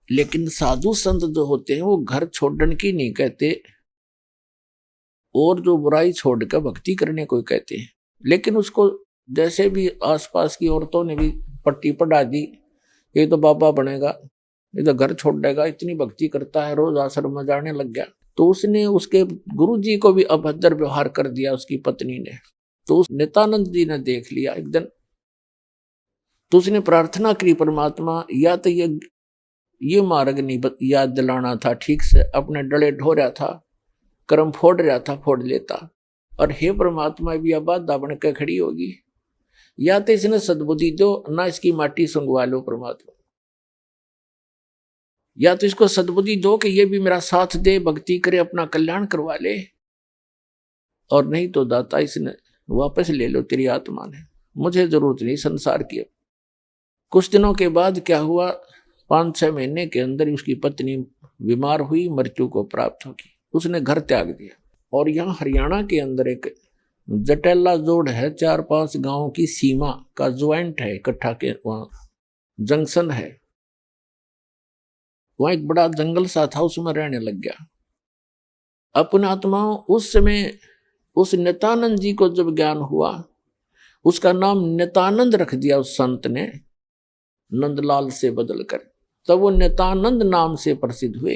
लेकिन साधु संत जो होते हैं वो घर छोड़ने की नहीं कहते, और जो बुराई छोड़कर भक्ति करने को कहते हैं। लेकिन उसको जैसे भी आसपास की औरतों ने भी पट्टी पढ़ा दी, ये तो बाबा बनेगा, ये तो घर छोड़ देगा, इतनी भक्ति करता है, रोज आश्रम में जाने लग गया। तो उसने उसके गुरुजी को भी अभद्र व्यवहार कर दिया उसकी पत्नी ने। तो उस नित्यानंद जी ने देख लिया एक दिन, तो उसने प्रार्थना करी, परमात्मा या तो ये मार्ग नहीं याद दिलाना था ठीक से, अपने डले ढो रहा था, कर्म फोड़ रहा था, फोड़ लेता। और हे परमात्मा भी अब बाधा बन के खड़ी होगी, या तो इसने सद्बुद्धि दो, ना इसकी माटी सुंगवा लो परमात्मा, या तो इसको सद्बुद्धि दो कि ये भी मेरा साथ दे, भक्ति करे, अपना कल्याण करवा ले, और नहीं तो दाता इसने वापस ले लो, तेरी आत्मा ने, मुझे जरूरत नहीं संसार की। कुछ दिनों के बाद क्या हुआ, 5-6 महीने के अंदर उसकी पत्नी बीमार हुई, मृत्यु को प्राप्त होगी, उसने घर त्याग दिया। और यहाँ हरियाणा के अंदर एक जटेला जोड़ है, 4-5 गांवों की सीमा का ज्वाइंट है, इकट्ठा के वहाँ जंक्शन है, वहां एक बड़ा जंगल सा था, उसमें रहने लग गया। अपने आत्माओं उस समय उस नित्यानंद जी को जब ज्ञान हुआ, उसका नाम नित्यानंद रख दिया उस संत ने, नंदलाल से बदलकर, तब वो नित्यानंद नाम से प्रसिद्ध हुए।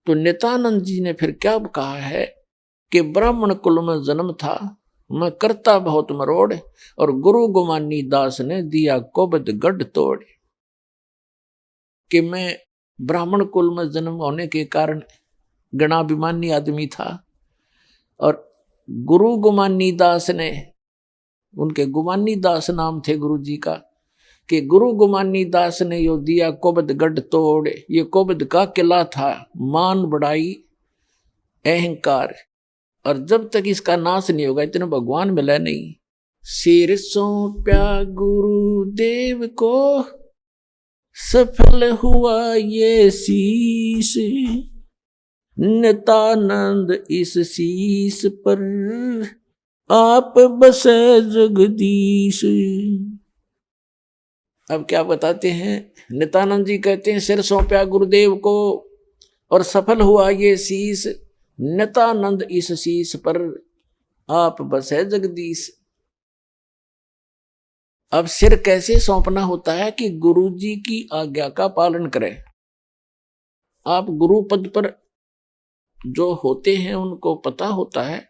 तो नित्यानंद जी ने फिर क्या कहा है कि ब्राह्मण कुल में जन्म था, मैं करता बहुत मरोड़, और गुरु गुमानी दास ने दिया कोबद गढ़ तोड़। कि मैं ब्राह्मण कुल में जन्म होने के कारण गणाभिमानी आदमी था, और गुरु गुमानी दास ने, उनके गुमानी दास नाम थे गुरु जी का, कि गुरु गुमानी दास ने यो दिया कोबद गढ़ तोड़। ये कोबद का किला था, मान बढ़ाई अहंकार, और जब तक इसका नाश नहीं होगा इतना भगवान मिला नहीं। सिर सौंप्या गुरुदेव को, सफल हुआ ये शीश, नित्यानंद इस शीश पर आप बसे जगदीश। अब क्या बताते हैं, नित्यानंद जी कहते हैं सिर सौंप्या गुरुदेव को और सफल हुआ ये शीश, नित्यानंद इस शीश पर आप बसे जगदीश। अब सिर कैसे सौंपना होता है कि गुरु जी की आज्ञा का पालन करें। आप गुरु पद पर जो होते हैं उनको पता होता है,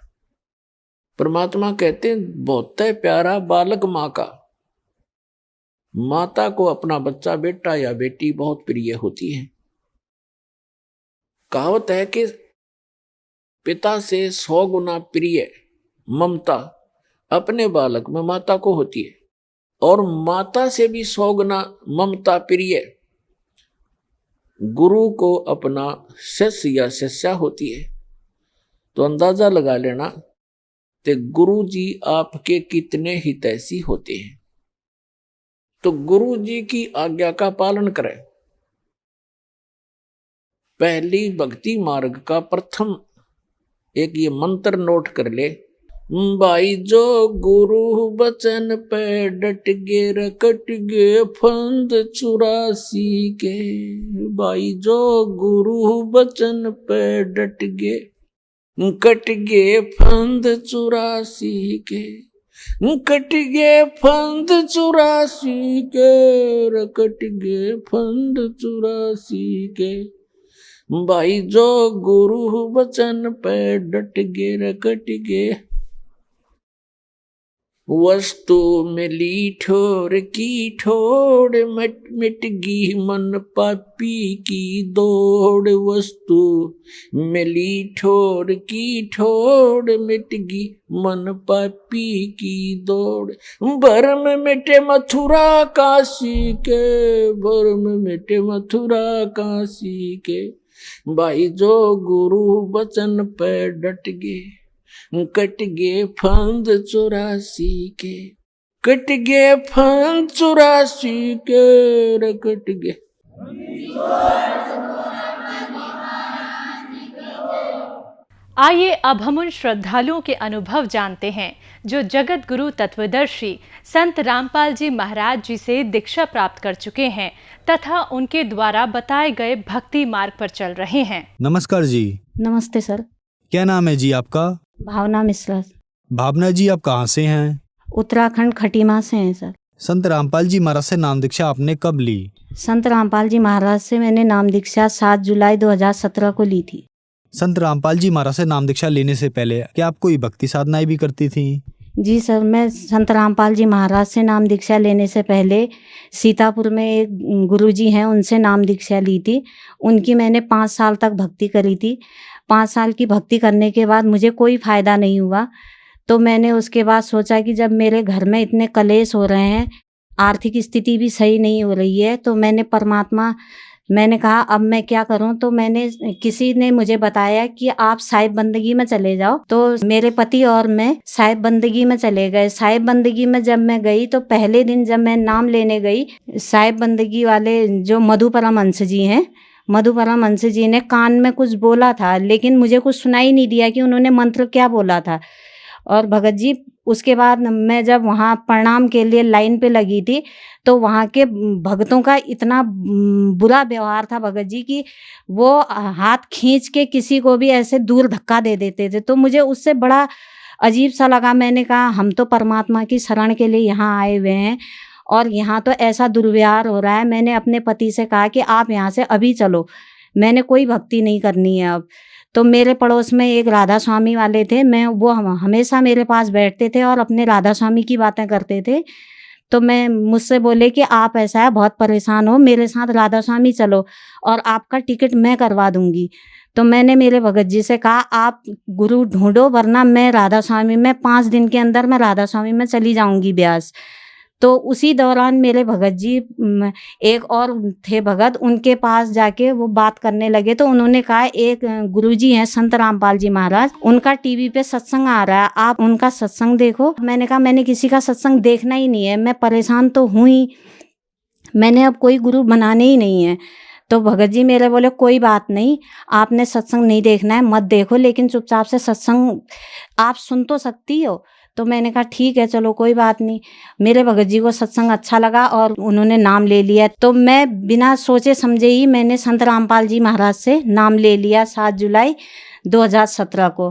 परमात्मा कहते हैं बहुत प्यारा बालक माँ का, माता को अपना बच्चा बेटा या बेटी बहुत प्रिय होती है। कहावत है कि पिता से 100 गुना प्रिय ममता अपने बालक में माता को होती है, और माता से भी 100 गुना ममता प्रिय गुरु को अपना शिष्य या शिष्या होती है। तो अंदाजा लगा लेना कि गुरु जी आपके कितने हितैषी होते हैं। तो गुरु जी की आज्ञा का पालन करें। पहली भक्ति मार्ग का प्रथम एक ये मंत्र नोट कर ले भाई जो गुरु बचन पे डट गे रकट गे फंद 84 के। भाई जो गुरु बचन पे डट गे कट गे फंद 84 के। कट गे फंद 84 के रकट गे फंद 84 के। भाई जो गुरु बचन पे डट गे रकट गे। वस्तु मिली ठोर की ठोड़ मिट गी मन पापी की दौड़। वस्तु मिली ठोर की ठोड़ मिट गी मन पापी की दौड़। भरम मिटे मथुरा काशी के। भरम मिटे मथुरा काशी के। भाई जो गुरु बचन पे डट गे कट गे फंद 84 के। कट गे फंद 84 के रकट गे। आइए अब हम उन श्रद्धालुओं के अनुभव जानते हैं जो जगत गुरु तत्वदर्शी संत रामपाल जी महाराज जी से दीक्षा प्राप्त कर चुके हैं तथा उनके द्वारा बताए गए भक्ति मार्ग पर चल रहे हैं। नमस्कार जी। नमस्ते सर। क्या नाम है जी आपका? भावना मिश्रा। भावना जी, आप कहाँ से हैं? उत्तराखंड खटीमा से हैं सर। संत रामपाल जी महाराज से नाम दीक्षा आपने कब ली? संत रामपाल जी महाराज से मैंने नाम दीक्षा 7 जुलाई 2017 को ली थी। संत रामपाल जी महाराज से नाम दीक्षा लेने से पहले क्या आप कोई भक्ति साधनाएं भी करती थी? जी सर, मैं संत रामपाल जी महाराज से नाम दीक्षा लेने से पहले सीतापुर में एक गुरुजी हैं, उनसे नाम दीक्षा ली थी। उनकी मैंने 5 साल तक भक्ति करी थी। 5 साल की भक्ति करने के बाद मुझे कोई फ़ायदा नहीं हुआ, तो मैंने उसके बाद सोचा कि जब मेरे घर में इतने कलेश हो रहे हैं, आर्थिक स्थिति भी सही नहीं हो रही है, तो मैंने कहा अब मैं क्या करूं। तो किसी ने मुझे बताया कि आप साहिब बंदगी में चले जाओ। तो मेरे पति और मैं साहिब बंदगी में चले गए। साहिब बंदगी में जब मैं गई तो पहले दिन जब मैं नाम लेने गई, साहिब बंदगी वाले जो मधु परमहंस जी हैं, मधु परमहंस जी ने कान में कुछ बोला था, लेकिन मुझे कुछ सुनाई नहीं दिया कि उन्होंने मंत्र क्या बोला था। और भगत जी, उसके बाद मैं जब वहाँ प्रणाम के लिए लाइन पे लगी थी तो वहाँ के भक्तों का इतना बुरा व्यवहार था भगत जी कि वो हाथ खींच के किसी को भी ऐसे दूर धक्का दे देते थे। तो मुझे उससे बड़ा अजीब सा लगा। मैंने कहा हम तो परमात्मा की शरण के लिए यहाँ आए हुए हैं और यहाँ तो ऐसा दुर्व्यवहार हो रहा है। मैंने अपने पति से कहा कि आप यहाँ से अभी चलो, मैंने कोई भक्ति नहीं करनी है अब। तो मेरे पड़ोस में एक राधा स्वामी वाले थे, वो हमेशा मेरे पास बैठते थे और अपने राधा स्वामी की बातें करते थे। तो मुझसे बोले कि आप ऐसा है, बहुत परेशान हो, मेरे साथ राधा स्वामी चलो और आपका टिकट मैं करवा दूंगी। तो मैंने मेरे भगत जी से कहा आप गुरु ढूंढो, वरना मैं राधा स्वामी में 5 दिन के अंदर मैं राधा स्वामी में चली जाऊंगी ब्यास। तो उसी दौरान मेरे भगत जी, एक और थे भगत, उनके पास जाके वो बात करने लगे। तो उन्होंने कहा एक गुरुजी हैं संत रामपाल जी महाराज, उनका टीवी पे सत्संग आ रहा है, आप उनका सत्संग देखो। मैंने कहा मैंने किसी का सत्संग देखना ही नहीं है, मैं परेशान तो हूँ ही, मैंने अब कोई गुरु बनाने ही नहीं है। तो भगत जी मेरे बोले कोई बात नहीं, आपने सत्संग नहीं देखना है मत देखो, लेकिन चुपचाप से सत्संग आप सुन तो सकती हो। तो मैंने कहा ठीक है चलो कोई बात नहीं। मेरे भगत जी को सत्संग अच्छा लगा और उन्होंने नाम ले लिया। तो मैं बिना सोचे समझे ही मैंने संत रामपाल जी महाराज से नाम ले लिया 7 जुलाई 2017 को।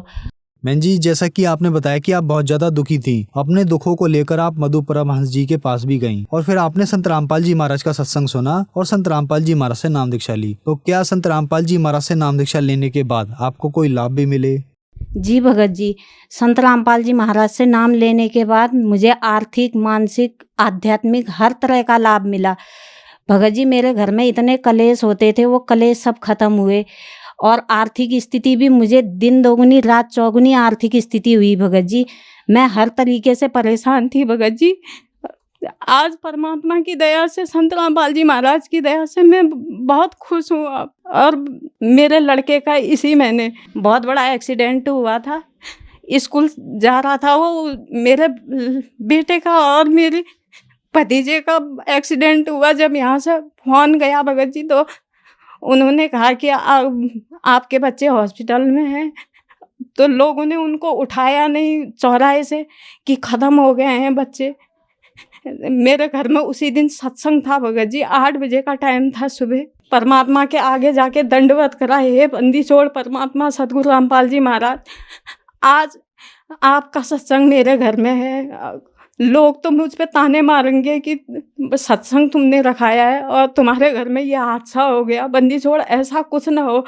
बहन जी, जैसा कि आपने बताया कि आप बहुत ज्यादा दुखी थी, अपने दुखों को लेकर आप मधु परमहंस जी के पास भी गईं और फिर आपने संत रामपाल जी महाराज का सत्संग सुना और संत रामपाल जी महाराज से नाम दीक्षा ली। तो क्या संत रामपाल जी महाराज से नाम दीक्षा लेने के बाद आपको कोई लाभ भी मिले? जी भगत जी, संत रामपाल जी महाराज से नाम लेने के बाद मुझे आर्थिक, मानसिक, आध्यात्मिक हर तरह का लाभ मिला। भगत जी मेरे घर में इतने कलेश होते थे, वो कलेश सब खत्म हुए और आर्थिक स्थिति भी मुझे दिन दोगुनी रात चौगुनी आर्थिक स्थिति हुई। भगत जी मैं हर तरीके से परेशान थी। भगत जी आज परमात्मा की दया से, संत रामपाल जी महाराज की दया से मैं बहुत खुश हूँ। और मेरे लड़के का इसी महीने बहुत बड़ा एक्सीडेंट हुआ था, स्कूल जा रहा था वो, मेरे बेटे का और मेरे भतीजे का एक्सीडेंट हुआ। जब यहाँ से फोन गया भगत जी तो उन्होंने कहा कि आपके बच्चे हॉस्पिटल में हैं तो लोगों ने उनको उठाया नहीं चौराहे से कि ख़त्म हो गए हैं बच्चे। मेरे घर में उसी दिन सत्संग था भगत जी, 8 बजे का टाइम था सुबह। परमात्मा के आगे जाके दंडवत करा, हे बंदी छोड़ परमात्मा सदगुरु रामपाल जी महाराज, आज आपका सत्संग मेरे घर में है। लोग तो मुझ पे ताने मारेंगे कि सत्संग तुमने रखाया है और तुम्हारे घर में ये हादसा हो गया। बंदी छोड़ ऐसा कुछ ना हो।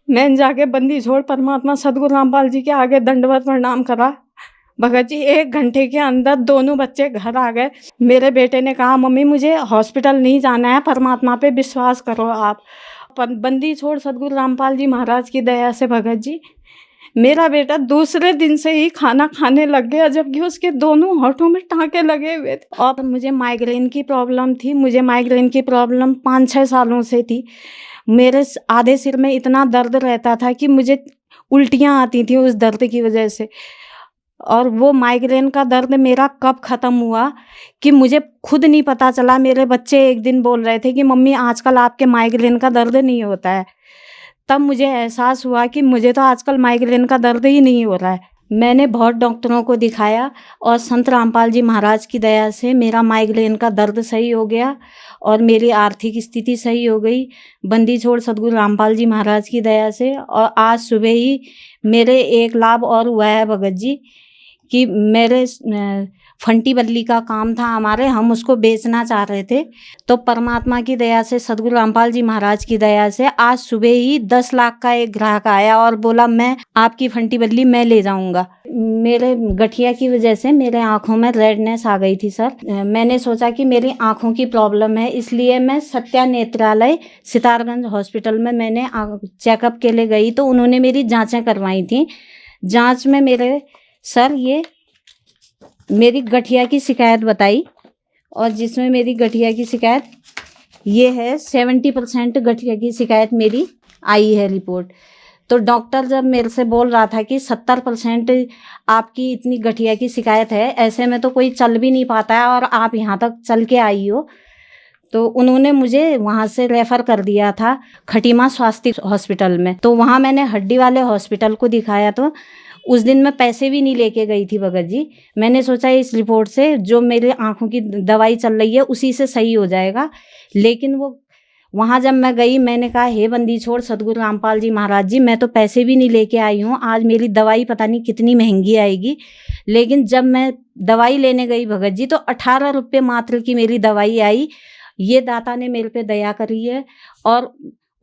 मैंने जाके बंदी छोड़ परमात्मा सदगुरु रामपाल जी के आगे दंडवत प्रणाम करा। भगत जी 1 घंटे के अंदर दोनों बच्चे घर आ गए। मेरे बेटे ने कहा मम्मी मुझे हॉस्पिटल नहीं जाना है, परमात्मा पे विश्वास करो आप। बंदी छोड़ सदगुरु रामपाल जी महाराज की दया से भगत जी मेरा बेटा दूसरे दिन से ही खाना खाने लग गया, जबकि उसके दोनों होठों में टाँके लगे हुए थे। और मुझे माइग्रेन की प्रॉब्लम थी। मुझे माइग्रेन की प्रॉब्लम 5-6 सालों से थी। मेरे आधे सिर में इतना दर्द रहता था कि मुझे उल्टियाँ आती थी उस दर्द की वजह से। और वो माइग्रेन का दर्द मेरा कब ख़त्म हुआ कि मुझे खुद नहीं पता चला। मेरे बच्चे एक दिन बोल रहे थे कि मम्मी आजकल आपके माइग्रेन का दर्द नहीं होता है। तब मुझे एहसास हुआ कि मुझे तो आजकल माइग्रेन का दर्द ही नहीं हो रहा है। मैंने बहुत डॉक्टरों को दिखाया और संत रामपाल जी महाराज की दया से मेरा माइग्रेन का दर्द सही हो गया और मेरी आर्थिक स्थिति सही हो गई, बंदी छोड़ सदगुरु रामपाल जी महाराज की दया से। और आज सुबह ही मेरे एक लाभ और हुआ है भगत जी कि मेरे फंटी बल्ली का काम था हमारे, हम उसको बेचना चाह रहे थे। तो परमात्मा की दया से सदगुरु रामपाल जी महाराज की दया से आज सुबह ही 10 लाख का एक ग्राहक आया और बोला मैं आपकी फंटी बल्ली मैं ले जाऊंगा। मेरे गठिया की वजह से मेरे आँखों में रेडनेस आ गई थी सर। मैंने सोचा कि मेरी आँखों की प्रॉब्लम है, इसलिए मैं सत्या नेत्रालय सितारगंज हॉस्पिटल में मैंने चेकअप के लिए गई। तो उन्होंने मेरी जाँचें करवाई थी। जाँच में मेरे सर ये मेरी गठिया की शिकायत बताई और जिसमें मेरी गठिया की शिकायत ये है 70% गठिया की शिकायत मेरी आई है रिपोर्ट। तो डॉक्टर जब मेरे से बोल रहा था कि 70% आपकी इतनी गठिया की शिकायत है, ऐसे में तो कोई चल भी नहीं पाता है और आप यहाँ तक चल के आई हो, तो उन्होंने मुझे वहाँ से रेफ़र कर दिया था खटीमा स्वास्थ्य हॉस्पिटल में। तो वहाँ मैंने हड्डी वाले हॉस्पिटल को दिखाया। तो उस दिन मैं पैसे भी नहीं लेके गई थी भगत जी। मैंने सोचा इस रिपोर्ट से जो मेरे आँखों की दवाई चल रही है उसी से सही हो जाएगा। लेकिन वो वहाँ जब मैं गई मैंने कहा हे बंदी छोड़ सदगुरु रामपाल जी महाराज जी, मैं तो पैसे भी नहीं लेके आई हूँ, आज मेरी दवाई पता नहीं कितनी महंगी आएगी। लेकिन जब मैं दवाई लेने गई भगत जी तो 18 रुपये मात्र की मेरी दवाई आई। ये दाता ने मेरे पे दया करी है और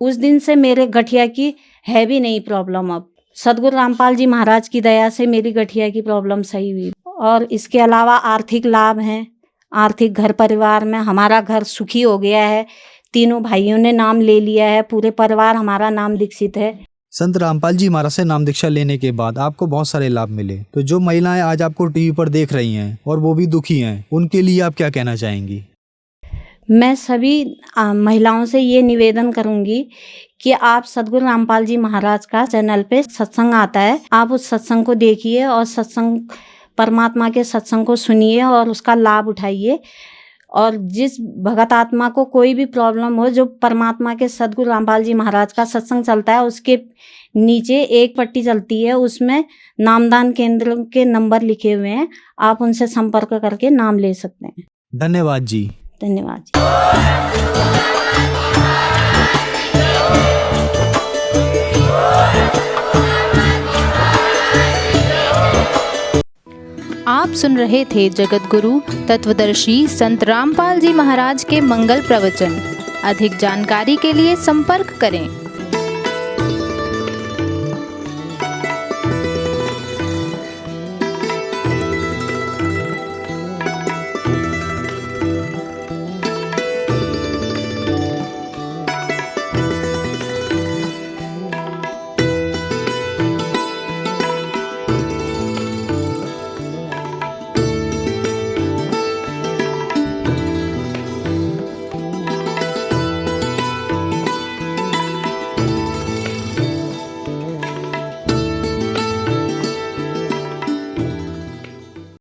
उस दिन से मेरे गठिया की है भी नहीं प्रॉब्लम। अब सदगुरु रामपाल जी महाराज की दया से मेरी गठिया की प्रॉब्लम सही हुई। और इसके अलावा आर्थिक लाभ हैं। आर्थिक घर परिवार में हमारा घर सुखी हो गया है। तीनों भाइयों ने नाम ले लिया है, पूरे परिवार हमारा नाम दीक्षित है। संत रामपाल जी महाराज से नाम दीक्षा लेने के बाद आपको बहुत सारे लाभ मिले। तो जो महिलाएं आज आपको टीवी पर देख रही हैं और वो भी दुखी हैं, उनके लिए आप क्या कहना चाहेंगी? मैं सभी महिलाओं से ये निवेदन करूंगी कि आप सदगुरु रामपाल जी महाराज का चैनल पे सत्संग आता है, आप उस सत्संग को देखिए और सत्संग परमात्मा के सत्संग को सुनिए और उसका लाभ उठाइए। और जिस भगत आत्मा को कोई भी प्रॉब्लम हो, जो परमात्मा के सदगुरु रामपाल जी महाराज का सत्संग चलता है उसके नीचे एक पट्टी चलती है, उसमें नामदान केंद्र के नंबर लिखे हुए हैं, आप उनसे संपर्क करके नाम ले सकते हैं। धन्यवाद जी। धन्यवाद जी। आप सुन रहे थे जगत गुरु तत्वदर्शी संत रामपाल जी महाराज के मंगल प्रवचन। अधिक जानकारी के लिए संपर्क करें।